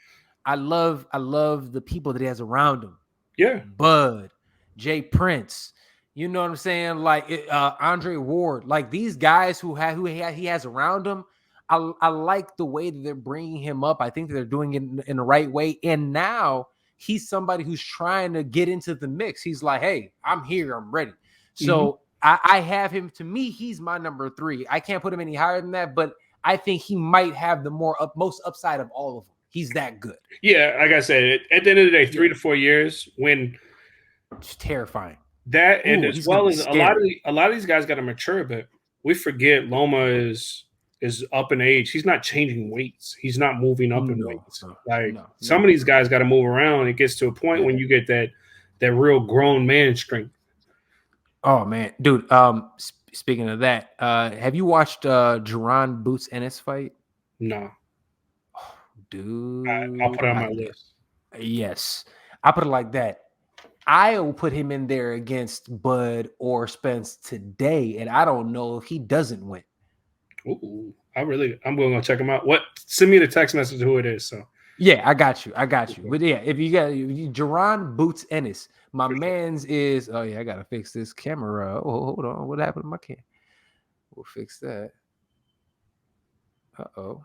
I love the people that he has around him. Yeah, Bud, Jay Prince. You know what I'm saying? Like Andre Ward, like these guys who he has around him. I like the way that they're bringing him up. I think that they're doing it in the right way. And now he's somebody who's trying to get into the mix. He's like, hey, I'm here. I'm ready. So I have him. To me, he's my number 3. I can't put him any higher than that, but I think he might have the most upside of all of them. He's that good. Yeah, like I said, at the end of the day, 3 to 4 years when it's terrifying. That and as well as a lot of these guys got to mature, but we forget Loma is up in age. He's not changing weights. He's not moving up in weights. Some of these guys got to move around. It gets to a point when you get that real grown man strength. Oh man, dude. Speaking of that, have you watched Jaron Boots Ennis fight? No. Oh, dude, I'll put it on my list. Yes, I put it like that. I will put him in there against Bud or Spence today, and I don't know if he doesn't win. Ooh, I'm going to check him out. Send me the text message who it is. So yeah, I got you. But yeah, if you got Jaron Boots Ennis, my man's is. Oh yeah, I gotta fix this camera. Oh, hold on, what happened to my camera? We'll fix that. Uh-oh.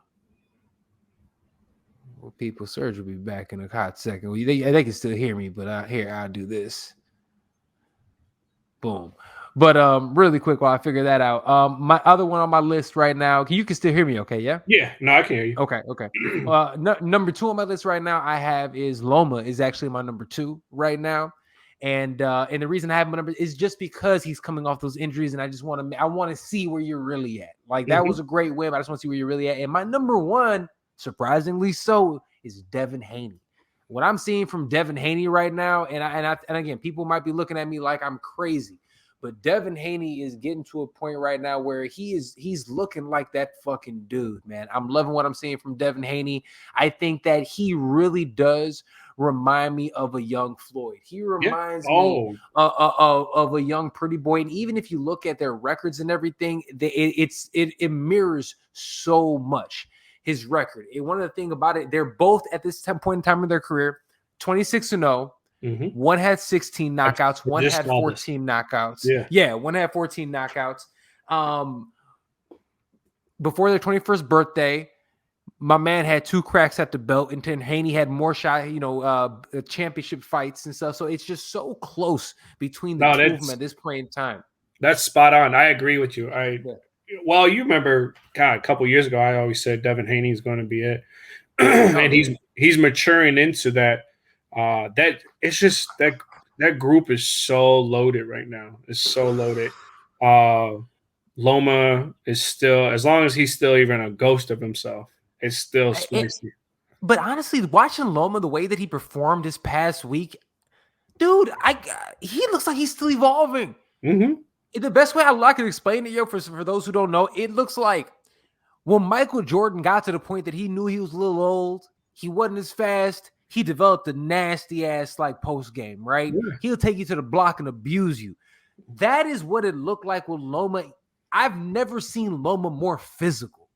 Well, people, Serge will be back in a hot second. Well, they can still hear me, but I'll do this. Boom. But really quick while I figure that out. My other one on my list right now, you can still hear me, okay? Yeah? Yeah, no, I can hear you. Okay. Number 2 on my list right now I have is Loma is actually my number 2 right now. And the reason I have my number is just because he's coming off those injuries, and I want to see where you're really at. Like that was a great win, but I just want to see where you're really at. And my number 1, surprisingly so, is Devin Haney. What I'm seeing from Devin Haney right now, and again, people might be looking at me like I'm crazy, but Devin Haney is getting to a point right now where he's looking like that fucking dude, man. I'm loving what I'm seeing from Devin Haney. I think that he really does remind me of a young Floyd. He reminds me of a young Pretty Boy. And even if you look at their records and everything, it mirrors so much his record. And one of the things about it, they're both at this point in time in their career, 26-0. One had 16 knockouts. One had 14 knockouts. Yeah, one had 14 knockouts. Before their 21st birthday, my man had 2 cracks at the belt, and then Haney had more championship fights and stuff. So it's just so close between the two of them at this point in time. That's spot on. I agree with you. Well, you remember, God, a couple years ago, I always said Devin Haney is going to be it, and he's maturing into that. That it's just that group is so loaded right now. It's so loaded. Loma is still, as long as he's still even a ghost of himself, it's still spicy. But honestly, watching Loma the way that he performed this past week, dude, he looks like he's still evolving. The best way I can explain it, for those who don't know, it looks like when Michael Jordan got to the point that he knew he was a little old, he wasn't as fast. He developed a nasty ass like post game, right? Yeah. He'll take you to the block and abuse you. That is what it looked like with Loma. I've never seen Loma more physical.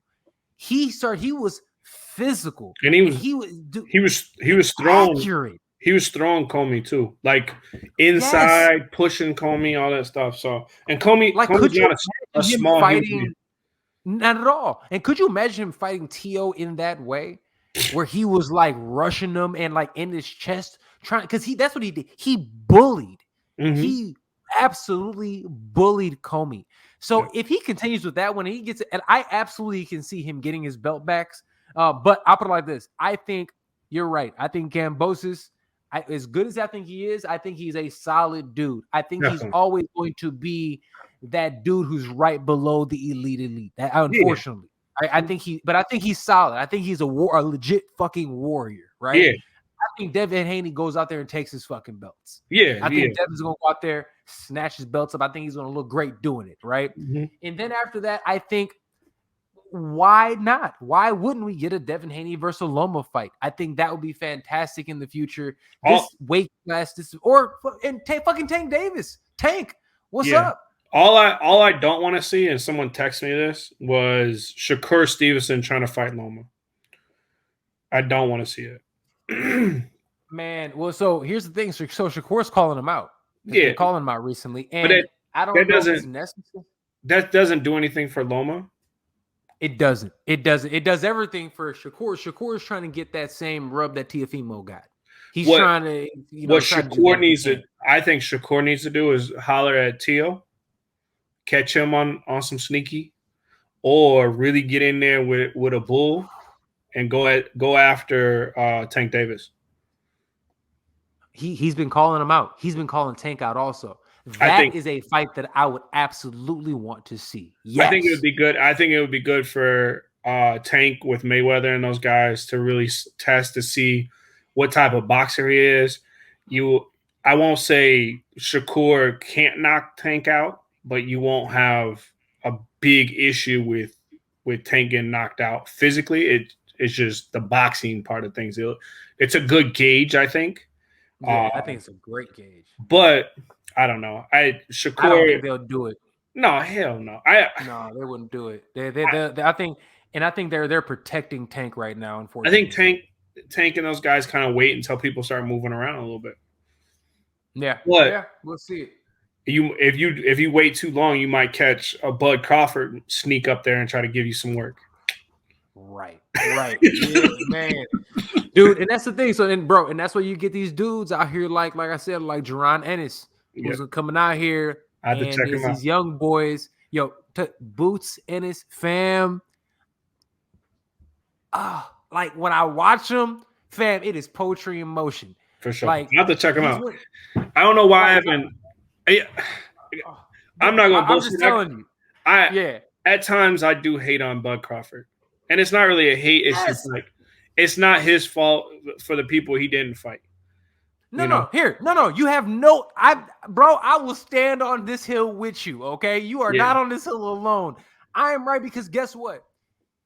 He was physical, and he was throwing accurate. He was throwing Comey too, like inside, pushing Comey, all that stuff. So, and Comey's not a small fighting. Not at all. And could you imagine him fighting T.O. in that way? Where he was like rushing him and like in his chest, trying because that's what he did. He bullied. Mm-hmm. He absolutely bullied Comey. Yeah. So if he continues with that, when he gets it, and I absolutely can see him getting his belt back. But I'll put it like this: I think you're right. I think Kambosos, as good as I think he is, I think he's a solid dude. I think he's Definitely. always going to be that dude who's right below the elite. That, Yeah. unfortunately, I think I think he's solid. I think he's a legit fucking warrior, right? Yeah. I think Devin Haney goes out there and takes his fucking belts. Yeah. I Yeah. think Devin's gonna go out there, snatch his belts up. I think he's gonna look great doing it, right? Mm-hmm. And then after that, I think why not? Why wouldn't we get a Devin Haney versus LOMA fight? I think that would be fantastic in the future. This weight class, fucking Tank Davis. Tank, what's up? All I don't want to see, and someone texted me this, was Shakur Stevenson trying to fight Loma. I don't want to see it. Man, well, so here's the thing. So Shakur's calling him out. Yeah, been calling him out recently, and but I don't know if it's necessary. That doesn't do anything for Loma. It doesn't. It doesn't. It does everything for Shakur. Shakur is trying to get that same rub that Teofimo got. He's trying to, what Shakur needs to. I think Shakur needs to do is holler at Teo, catch him on some sneaky, or really get in there with a bull and go after Tank Davis. He's been calling him out. He's been calling Tank out also. That is a fight that I would absolutely want to see. Yes. I think it would be good. I think it would be good for Tank with Mayweather and those guys to really test to see what type of boxer he is. I won't say Shakur can't knock Tank out, but you won't have a big issue with Tank getting knocked out physically. It's just the boxing part of things. It's a good gauge, I think. Yeah, I think it's a great gauge. But I don't know. Shakur, I don't think they'll do it. No, hell no. No, they wouldn't do it. I think they're protecting Tank right now. Unfortunately, I think Tank and those guys kind of wait until people start moving around a little bit. Yeah, but we'll see it. If you wait too long, you might catch a Bud Crawford sneak up there and try to give you some work. Right, yeah, man, dude, and that's the thing. So, and that's why you get these dudes out here, like I said, like Jaron Ennis, who's coming out here, I had to check him out. These young boys, Boots Ennis, fam. Like when I watch them, fam, it is poetry in motion. For sure, like I have to check him out. I don't know why I haven't. I'm not gonna bullshit. I'm just telling you. At times I do hate on Bud Crawford. And it's not really a hate. It's just like, it's not his fault for the people he didn't fight. No. You have bro, I will stand on this hill with you, okay? You are not on this hill alone. I am right because guess what?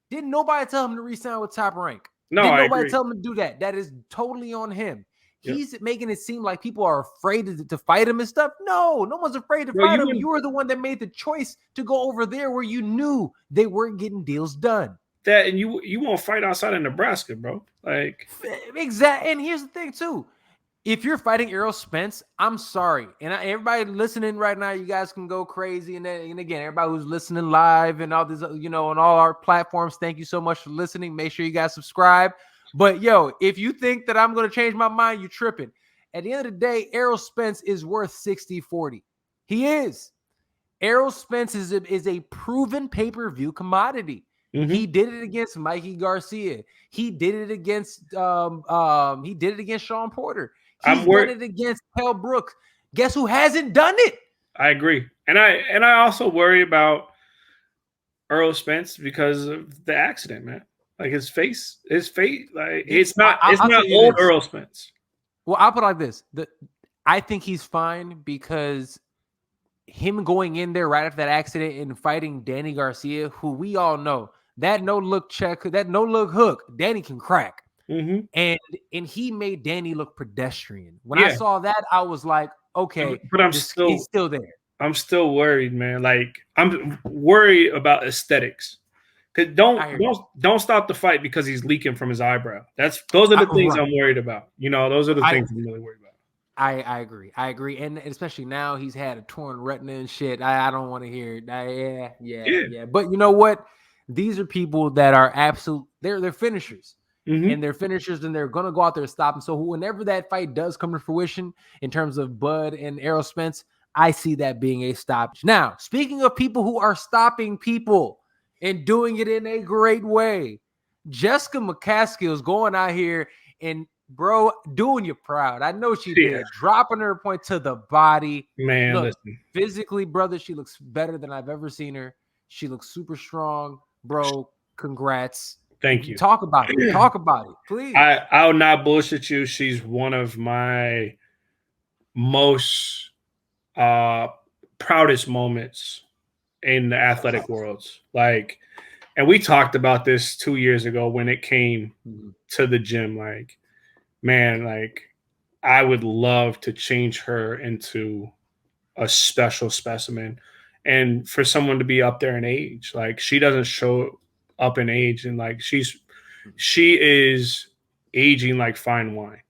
Didn't nobody tell him to re-sign with Top Rank? No, Didn't nobody tell him to do that? That is totally on him. He's making it seem like people are afraid to fight him and stuff. No one's afraid to fight him. You were the one that made the choice to go over there where you knew they weren't getting deals done. That and you won't fight outside of Nebraska, bro. Like exactly. And here's the thing too: if you're fighting Errol Spence, I'm sorry, and everybody listening right now, you guys can go crazy. And again, everybody who's listening live and all this, on all our platforms, thank you so much for listening. Make sure you guys subscribe. But if you think that I'm going to change my mind, you're tripping. At the end of the day, Errol Spence is worth 60-40. He is. Errol Spence is a proven pay-per-view commodity. Mm-hmm. He did it against Mikey Garcia. He did it against Sean Porter. He's done it against Kell Brooks. Guess who hasn't done it? I agree. And I also worry about Errol Spence because of the accident, man. Like his face, like it's not old Errol Spence. Well, I'll put it like this. I think he's fine because him going in there right after that accident and fighting Danny Garcia, who we all know that no-look hook, Danny can crack. Mm-hmm. And he made Danny look pedestrian. When I saw that, I was like, okay, but he's still there. I'm still worried, man. Like I'm worried about aesthetics. Cause don't stop the fight because he's leaking from his eyebrow. Those are the things I'm worried about. Those are the things I'm really worried about. I agree, and especially now he's had a torn retina and shit. I don't want to hear it. Yeah. But you know what? These are people that are absolute. They're finishers. Mm-hmm. And they're finishers, and they're going to go out there and stop them. So whenever that fight does come to fruition in terms of Bud and Errol Spence, I see that being a stoppage. Now, speaking of people who are stopping people and doing it in a great way, Jessica McCaskill is going out here and, bro, doing you proud. I know she did. Dropping her point to the body. Man, look, listen. physically, brother, she looks better than I've ever seen her. She looks super strong. Bro, congrats. Thank you. Talk about it. Talk about it, please. I'll not bullshit you. She's one of my most proudest moments in the athletic worlds. Like, and we talked about this 2 years ago when it came to the gym. Like, man, like I would love to change her into a special specimen. And for someone to be up there in age, like she doesn't show up in age, and like she is aging like fine wine.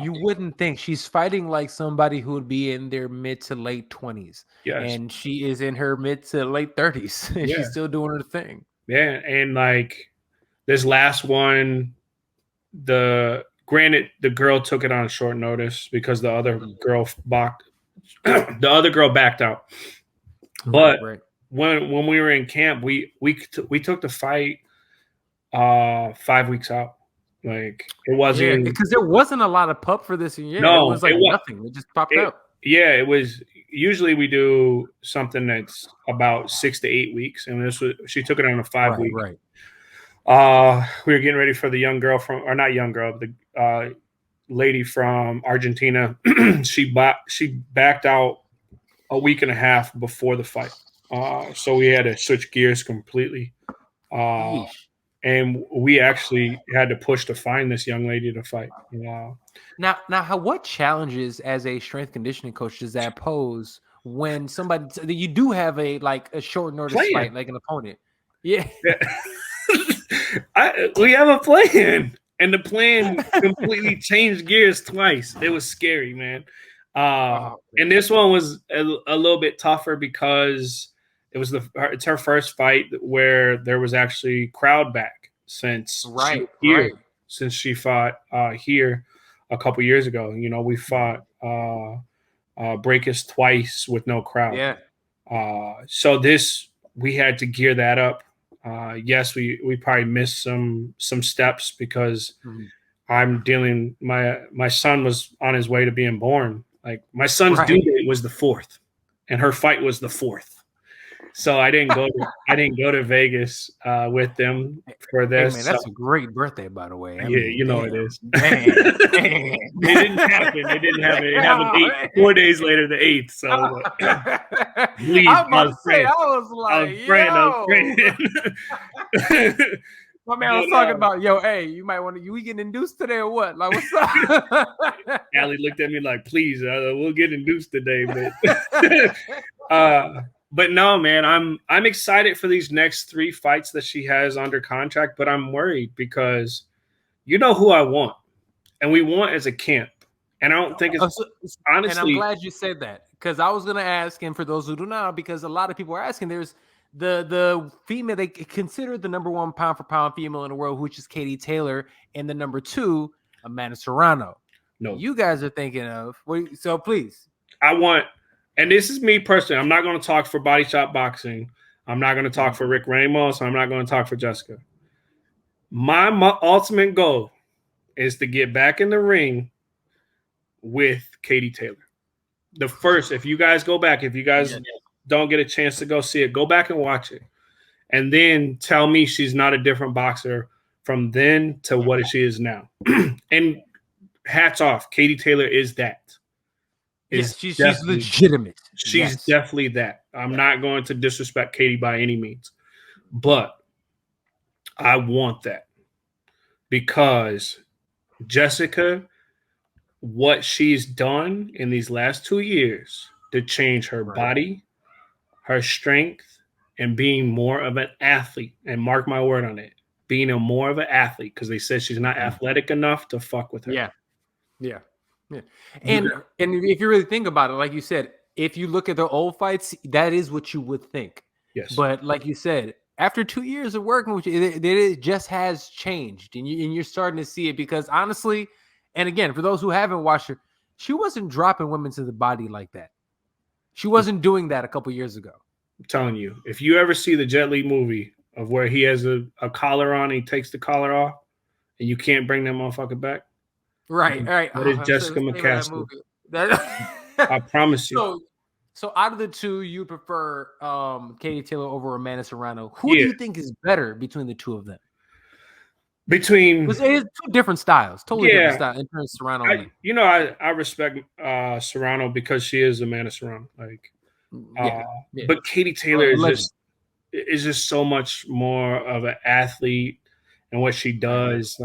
You wouldn't think she's fighting like somebody who would be in their mid to late 20s. Yes. And she is in her mid to late 30s. And she's still doing her thing. Yeah. And like this last one, granted the girl took it on short notice because the other girl backed out. But when we were in camp, we took the fight 5 weeks out. Like it wasn't because there wasn't a lot of pup for this year. No, it was like nothing. It just popped up. Yeah, it was. Usually we do something that's about 6 to 8 weeks, and she took it on a 5 week. Right. We were getting ready for the young girl not young girl, the lady from Argentina. she backed out a week and a half before the fight. So we had to switch gears completely. And we actually had to push to find this young lady to fight. Now, what challenges as a strength conditioning coach does that pose when you do have a short notice fight, like an opponent? Yeah. We have a plan, and the plan completely changed gears twice. It was scary, man. And this one was a little bit tougher because it's her first fight where there was actually crowd back since she fought here a couple years ago. You know, we fought Breakus twice with no crowd. Yeah. So we had to gear that up. Yes, we probably missed some steps because my son was on his way to being born. Like my son's due date was the 4th, and her fight was the 4th. So I didn't go to Vegas with them for this. Hey man, that's a great birthday, by the way. You know it is. It didn't happen. It happened 4 days later, the 8th. So I was praying. My man was talking about, hey, you might want to. We getting induced today or what? Like, what's up? Allie looked at me like, please, we'll get induced today, but no, man, I'm excited for these next 3 fights that she has under contract, but I'm worried because you know who I want, and we want as a camp, and I don't think it's honestly. And I'm glad you said that because I was gonna ask, and for those who do not, because a lot of people are asking, there's the female they consider the number 1 pound for pound female in the world, which is Katie Taylor, and the number 2, Amanda Serrano. No, you guys are thinking of. So please, I want. And this is me personally. I'm not going to talk for Body Shop Boxing. I'm not going to talk for Rick Ramos. I'm not going to talk for Jessica. My ultimate goal is to get back in the ring with Katie Taylor. The first, if you guys go back, if you guys don't get a chance to go see it, go back and watch it. And then tell me she's not a different boxer from then to what she is now. And hats off. Katie Taylor is that. She's legitimate. She's definitely that. I'm not going to disrespect Katie by any means, but I want that because Jessica, what she's done in these last 2 years to change her body, her strength, and being more of an athlete, and mark my word on it, being more of an athlete because they said she's not athletic enough to fuck with her. Yeah. And if you really think about it, like you said, if you look at the old fights, that is what you would think. Yes. But like you said, after 2 years of working with you, it just has changed, and you're starting to see it because honestly, and again, for those who haven't watched her, she wasn't dropping women to the body like that. She wasn't doing that a couple years ago. I'm telling you, if you ever see the Jet Li movie of where he has a collar on, and he takes the collar off, and you can't bring that motherfucker back. Right. That is Jessica McCaskill. I promise you. So out of the two, you prefer Katie Taylor over Amanda Serrano. Who do you think is better between the two of them? Because it is two different styles, totally different styles in terms of Serrano. I respect Serrano because she is Amanda Serrano. But Katie Taylor is just so much more of an athlete and what she does.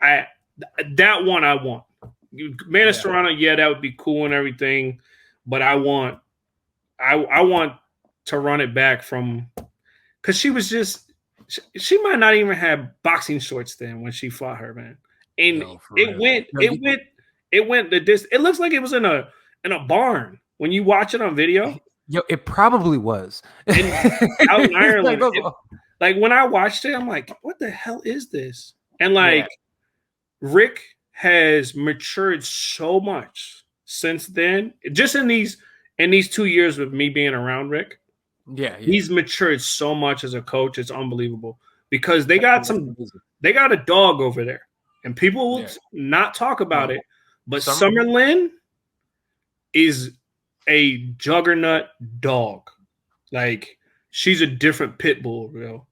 That one I want. Amanda Serrano, that would be cool and everything, but I want to run it back from, because she was just, she might not even have boxing shorts then when she fought her, man. And it went the distance. It looks like it was in a barn when you watch it on video. Yo, it probably was. Out in Ireland. When I watched it, I'm like, what the hell is this? And Rick has matured so much since then. Just in these 2 years with me being around Rick, he's matured so much as a coach. It's unbelievable because they got a dog over there, and people will not talk about it. But Summer Lynn is a juggernaut dog. She's a different pit bull, bro,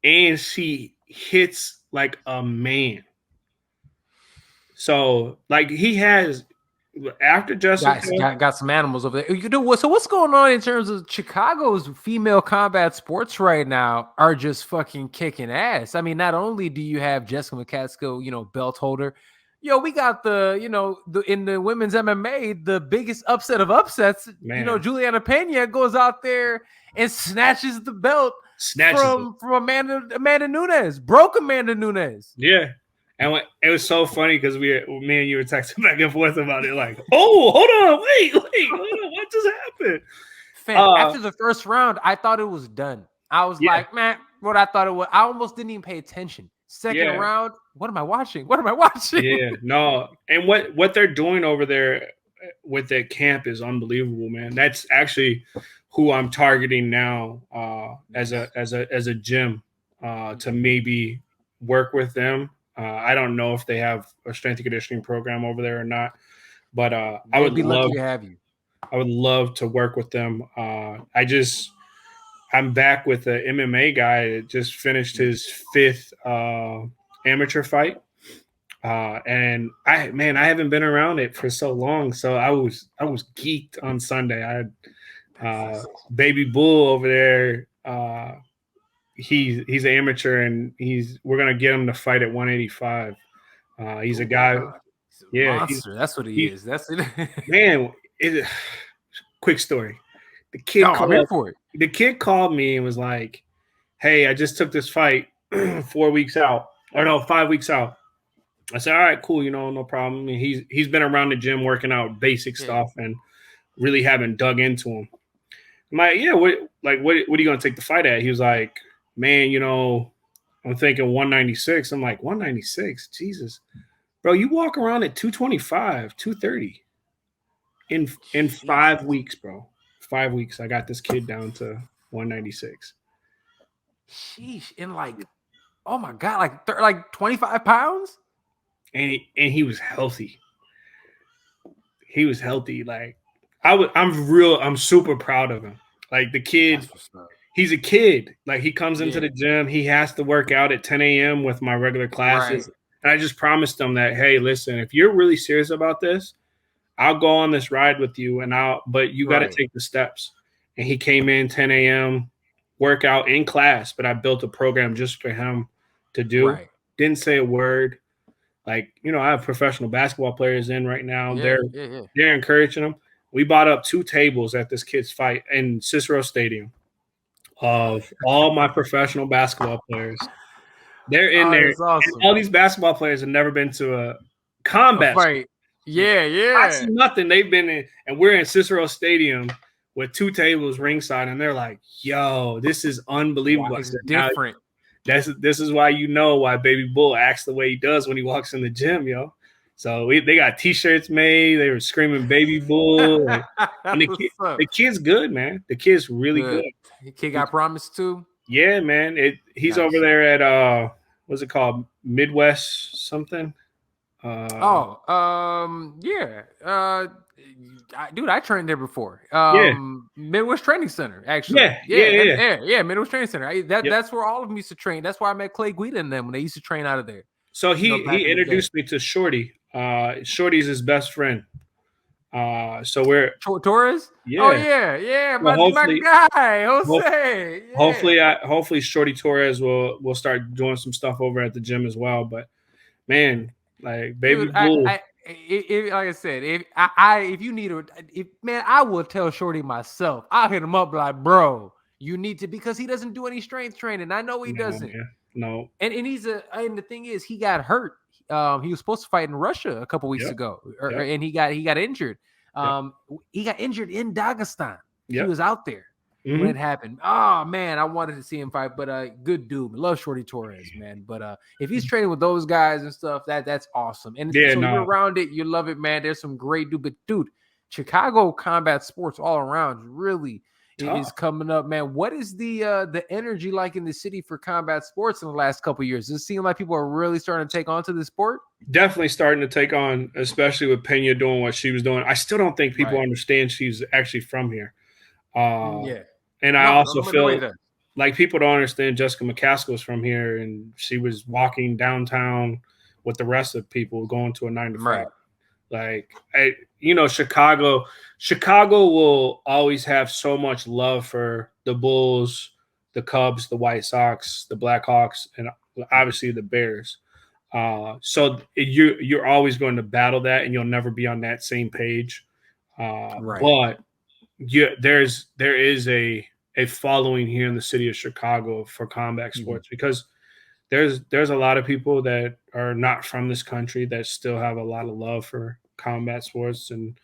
and she hits like a man. So, he has, after Jessica, got some animals over there. So what's going on in terms of Chicago's female combat sports right now are just fucking kicking ass. I mean, not only do you have Jessica McCaskill, belt holder, we got in the women's MMA, the biggest upset of upsets. Man. Juliana Pena goes out there and snatches the belt from Amanda Nunes, broke Amanda Nunes. Yeah. And it was so funny because me and you were texting back and forth about it. Oh, hold on, wait, hold on, what just happened? After the first round, I thought it was done. I was like, man, what I thought it was. I almost didn't even pay attention. Second round, what am I watching? Yeah, no. And what they're doing over there with their camp is unbelievable, man. That's actually who I'm targeting now as a gym to maybe work with them. I don't know if they have a strength and conditioning program over there or not, but I would be lucky to have you. I would love to work with them. I'm back with an MMA guy that just finished his 5th amateur fight, and I haven't been around it for so long, so I was geeked on Sunday. I had Baby Bull over there. He's an amateur, and we're gonna get him to fight at 185. He's a guy. He's a monster. That's what he is. That's it. Man, quick story. The kid called me and was like, "Hey, I just took this fight 4 weeks out, or no, 5 weeks out." I said, "All right, cool. No problem." And he's been around the gym working out basic stuff and really haven't dug into him. I'm like, "Yeah, what are you gonna take the fight at?" He was like, "Man, I'm thinking 196. I'm like, 196? Jesus. Bro, you walk around at 225, 230 in 5 weeks, bro. 5 weeks. I got this kid down to 196. Sheesh. In oh my God, like 25 pounds? And he was healthy. He was healthy. I'm super proud of him. The kid, he's a kid. He comes into the gym. He has to work out at 10 a.m. with my regular classes. Right. And I just promised him that, hey, listen, if you're really serious about this, I'll go on this ride with you, but you got to take the steps. And he came in 10 a.m., workout in class, but I built a program just for him to do. Right. Didn't say a word. I have professional basketball players in right now. They're encouraging him. We bought up 2 tables at this kid's fight in Cicero Stadium of all my professional basketball players. They're in there. Awesome. And all these basketball players have never been to a combat fight. Yeah. I see nothing. They've been in, and we're in Cicero Stadium with 2 tables ringside, and they're like, "Yo, this is unbelievable." I It's said, "Now different. this is why you know why Baby Bull acts the way he does when he walks in the gym, yo." So they got T-shirts made. They were screaming "Baby Bull," and What's up? the kid's good, man. The kid's really good. Good. Your kid got promised too. Yeah, man. He's over Nice. there at what's it called? Midwest something. Yeah. Dude, I trained there before. Yeah, Midwest Training Center, actually. Yeah, Midwest Training Center. Yep. That's where all of them used to train. That's where I met Clay Guida and them when they used to train out of there. So Back he in the day. introduced me to Shorty. Shorty's his best friend. So we're Torres? yeah. Oh yeah. Well, My guy, Jose. Hopefully Shorty Torres will start doing some stuff over at the gym as well. But man, like Baby Dude, Bull. like I said, if you need I will tell Shorty myself. I'll hit him up like, bro, you need to, because he doesn't do any strength training. I know he doesn't. Man, no. And and the thing is, he got hurt. He was supposed to fight in Russia a couple weeks ago, and he got injured. He got injured in Dagestan. He was out there when it happened. Oh man, I wanted to see him fight, but good dude. Love Shorty Torres, man. But if he's training with those guys and stuff, that's awesome. And so you're around it, you love it, man. There's some great dude, but dude, Chicago combat sports all around really is coming up, man. What is the energy like in the city for combat sports in the last couple of years? Does it seem like people are really starting to take on to the sport? Definitely starting to take on, especially with Pena doing what she was doing. I still don't think people understand she's actually from here. And I also feel like people don't understand Jessica McCaskill is from here, and she was walking downtown with the rest of people going to a 9 to 5. Like, Chicago will always have so much love for the Bulls, the Cubs, the White Sox, the Blackhawks, and obviously the Bears. So you're always going to battle that, and you'll never be on that same page. But there is a following here in the city of Chicago for combat sports, because there's a lot of people that are not from this country that still have a lot of love for combat sports, and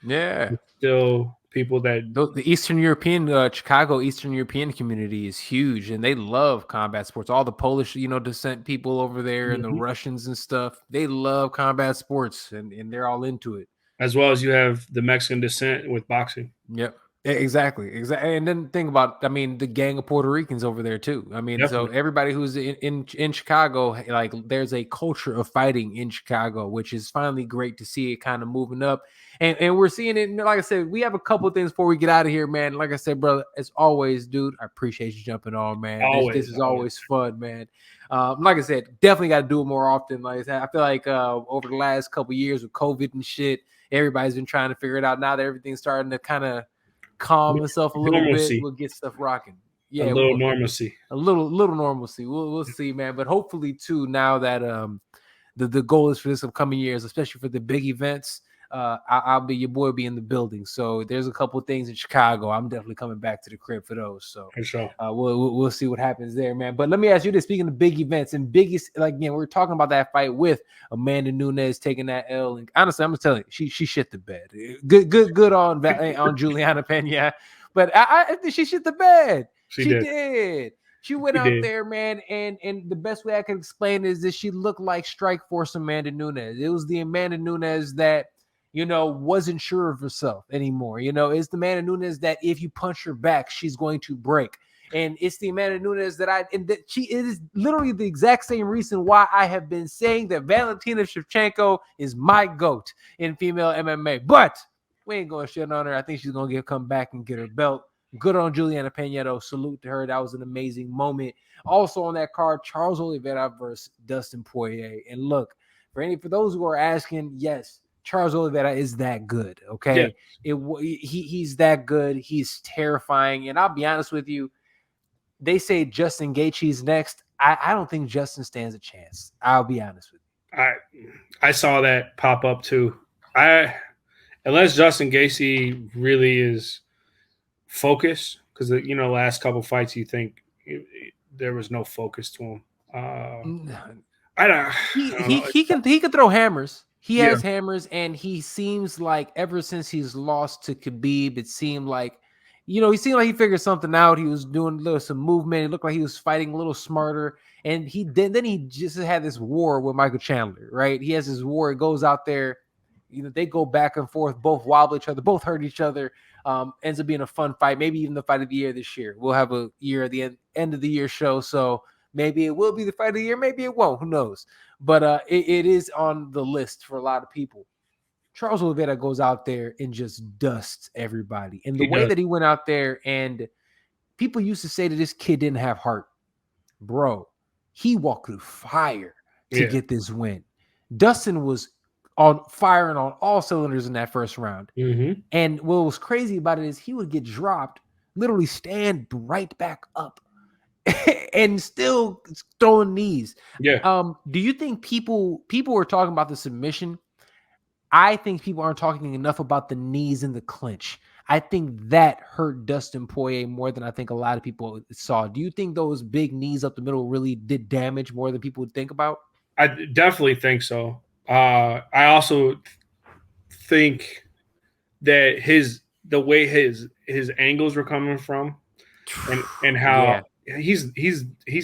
still people that the Eastern European, Chicago Eastern European community is huge, and they love combat sports. All the Polish, descent people over there, and the Russians and stuff, they love combat sports, and they're all into it. As well as you have the Mexican descent with boxing. Yep. Exactly. And then think about, the gang of Puerto Ricans over there too. So everybody who's in Chicago, like, there's a culture of fighting in Chicago, which is finally great to see it kind of moving up. And we're seeing it. Like I said, we have a couple of things before we get out of here, man. Like I said, brother, as always, dude, I appreciate you jumping on, man. This is always fun, man. Like I said, definitely got to do it more often. Like I said, I feel like over the last couple of years with COVID and shit, everybody's been trying to figure it out. Now that everything's starting to kind of calm itself a little bit, we'll get stuff rocking. Yeah, a little normalcy. A little normalcy. We'll see, man. But hopefully too, now that the goal is for this upcoming years, especially for the big events, I'll be your boy, be in the building. So there's a couple of things in Chicago. I'm definitely coming back to the crib for those. So for sure. We'll see what happens there, man. But let me ask you this: speaking of big events and biggest, like, we're talking about that fight with Amanda Nunes taking that L, and honestly, I'm gonna tell you, she shit the bed. Good on Juliana Pena, but I think she shit the bed. She did. She went out there, man, and the best way I could explain is that she looked like Strikeforce Amanda Nunes. It was the Amanda Nunes that, wasn't sure of herself anymore. It's the Amanda Nunes that if you punch her back, she's going to break. And it's the Amanda Nunes that it is literally the exact same reason why I have been saying that Valentina Shevchenko is my GOAT in female MMA. But we ain't going to shit on her. I think she's going to come back and get her belt. Good on Juliana Pena, though. Salute to her. That was an amazing moment. Also on that card, Charles Oliveira versus Dustin Poirier. And look, for those who are asking, yes, Charles Oliveira is that good, okay? Yeah. He's that good. He's terrifying. And I'll be honest with you, they say Justin Gaethje's next. I don't think Justin stands a chance. I'll be honest with you. I saw that pop up too. Unless Justin Gaethje really is focused, because last couple fights you think there was no focus to him. I don't. He can throw hammers. He has hammers, and he seems like ever since he's lost to Khabib, it seemed like he seemed like he figured something out. He was doing some movement. It looked like he was fighting a little smarter. And then he just had this war with Michael Chandler, right? He has this war. It goes out there. They go back and forth, both wobble each other, both hurt each other. Ends up being a fun fight, maybe even the fight of the year this year. We'll have a year at the end of the year show, so maybe it will be the fight of the year, maybe it won't. Who knows? But it is on the list for a lot of people. Charles Oliveira goes out there and just dusts everybody. And the way that he went out there, and people used to say that this kid didn't have heart. Bro, he walked through fire to get this win. Dustin was on firing on all cylinders in that first round. Mm-hmm. And what was crazy about it is he would get dropped, literally stand right back up and still throwing knees. Yeah. Do you think people are talking about the submission? I think people aren't talking enough about the knees in the clinch. I think that hurt Dustin Poirier more than I think a lot of people saw. Do you think those big knees up the middle really did damage more than people would think about? I definitely think so. I also think that the way his angles were coming from, and how he's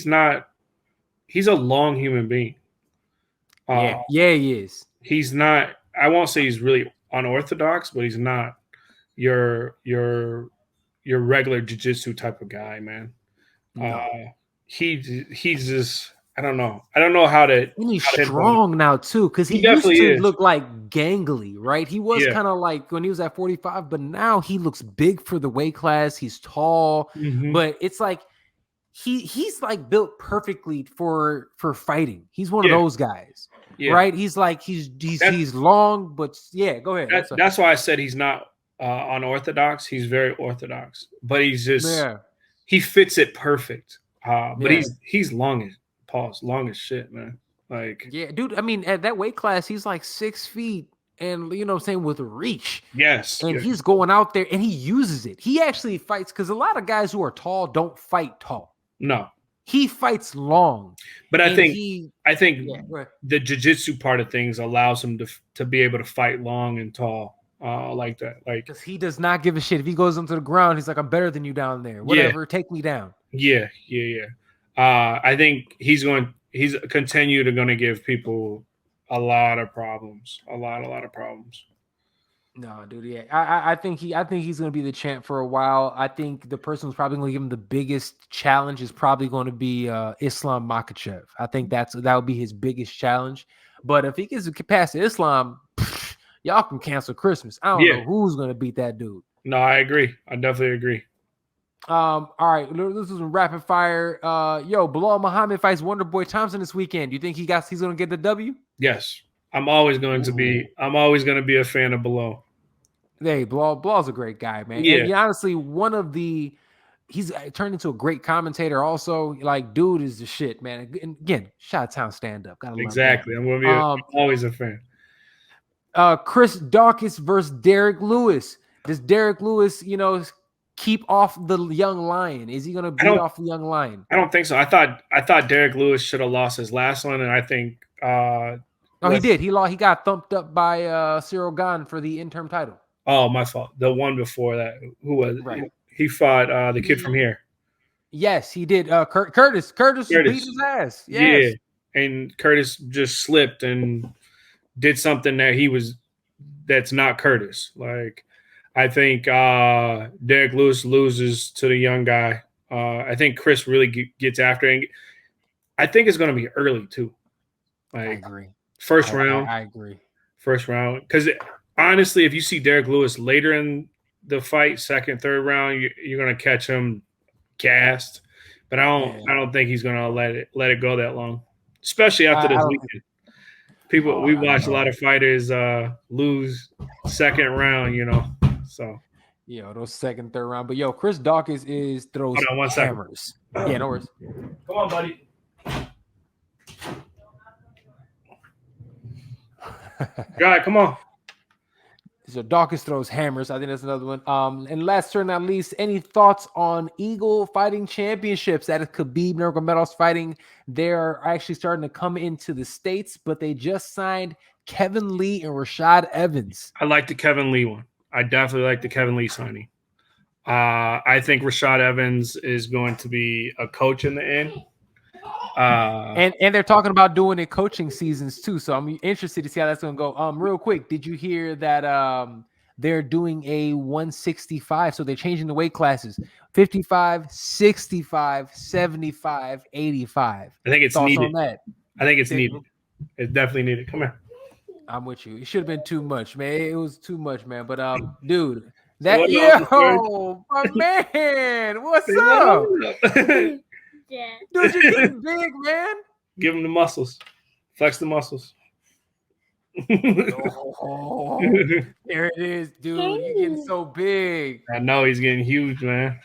a long human being. Yeah, he is. He's not. I won't say he's really unorthodox, but he's not your regular jiu-jitsu type of guy, man. No. He's just. I don't know how to. And he's strong now too, because he used to look like gangly, right? He was kind of like when he was at 45, but now he looks big for the weight class. He's tall, but it's like he's like built perfectly for fighting. He's one of those guys, right? He's like he's long, but go ahead. That's why I said he's not unorthodox. He's very orthodox, but he's just he fits it perfect. But he's long as shit, man. Like, dude. I mean, at that weight class, he's like 6 feet, and you know what I'm saying, with reach. Yes. And he's going out there and he uses it. He actually fights, because a lot of guys who are tall don't fight tall. No. He fights long. But I think the jiu-jitsu part of things allows him to be able to fight long and tall like that. Like, because he does not give a shit. If he goes onto the ground, he's like, I'm better than you down there. Whatever, take me down. Yeah. I think he's going to give people a lot of problems. A lot of problems. No, dude. Yeah, I think he's going to be the champ for a while. I think the person who's probably going to give him the biggest challenge is probably going to be Islam Makhachev. I think that would be his biggest challenge. But if he gets past Islam, y'all can cancel Christmas. I don't know who's going to beat that dude. No, I agree. I definitely agree. All right, this is rapid fire. Bilal Muhammad fights Wonderboy Thompson this weekend. Do you think he's going to get the W? Yes, I'm always going to be a fan of Bilal. Hey, Bilal's a great guy, man. Yeah. And honestly, he's turned into a great commentator. Also, like, dude is the shit, man. And again, Chi-Town stand up. Exactly. I'm going to be always a fan. Chris Dawkins versus Derek Lewis. Does Derek Lewis, keep off the young lion? Is he going to beat off the young lion? I don't think so. I thought Derek Lewis should have lost his last one, and I think he did. He got thumped up by Cyril Gane for the interim title. Oh, my fault. The one before that, who was right? He fought the kid from here. Yes, he did. Curtis beat his ass. Yes. Yeah, and Curtis just slipped and did something that's not Curtis. Like, I think Derek Lewis loses to the young guy. I think Chris really gets after it. I think it's going to be early too. Like, I agree. First round. I agree. First round, because honestly, if you see Derek Lewis later in the fight, second, third round, you're going to catch him gassed. But I don't think he's going to let it go that long, especially after this weekend. We watch a lot of fighters lose second round, So, those second, third round. But Chris Dawkins throws hammers. Yeah, no worries. Come on, buddy. Guy, come on. So Dawkins throws hammers. I think that's another one. And last but not least, any thoughts on Eagle Fighting Championships? That is Khabib Nurmagomedov's fighting. They're actually starting to come into the States, but they just signed Kevin Lee and Rashad Evans. I like the Kevin Lee one. I definitely like the Kevin Lee signing. I think Rashad Evans is going to be a coach in the end. And they're talking about doing it coaching seasons too. So I'm interested to see how that's going to go. Real quick, did you hear that they're doing a 165? So they're changing the weight classes: 55, 65, 75, 85. I think it's Thoughts needed. on that? I think it's needed. It's definitely needed. Come here. I'm with you. It should have been too much, man. It was too much, man. But dude, Say that my man, what's up? Yeah. Dude, you're getting big, man. Give him the muscles. Flex the muscles. Oh, there it is, dude. You're getting so big. I know he's getting huge, man.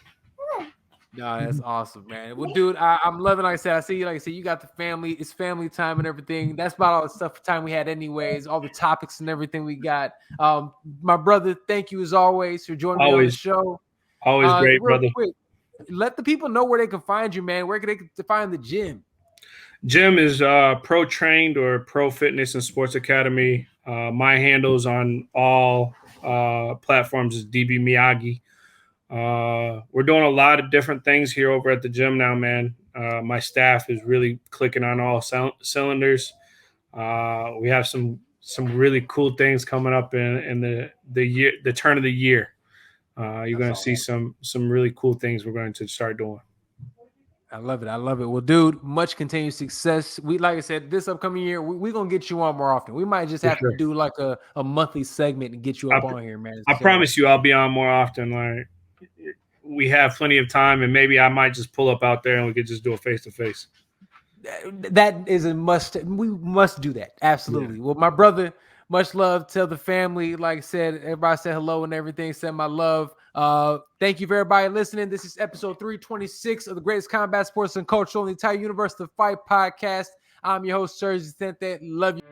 No, that's awesome, man. Well, dude, I'm loving. Like I said, I see you. Like I said, you got the family. It's family time and everything. That's about all the stuff time we had, anyways. All the topics and everything we got. My brother, thank you as always for joining me on the show. Always great, real brother. Quick, let the people know where they can find you, man. Where can they find the gym? Gym is Pro Trained or Pro Fitness and Sports Academy. My handles on all platforms is DB Miyagi. We're doing a lot of different things here over at the gym now, man. My staff is really clicking on all cylinders. We have some really cool things coming up in the turn of the year. You're going to see some really cool things we're going to start doing. I love it. I love it. Well, dude, much continued success. We, like I said, this upcoming year, we're going to get you on more often. We might just have to do like a monthly segment and get you up on here, man. I promise you I'll be on more often. Like, we have plenty of time, and maybe I might just pull up out there and we could just do a face-to-face. That is a must. We must do that. Absolutely. Yeah. Well, my brother, much love. Tell the family, like I said, everybody said hello and everything. Send my love. Thank you for everybody listening. This is episode 326 of the Greatest Combat Sports and Culture on the entire universe of Fight podcast. I'm your host, SERG. Love you.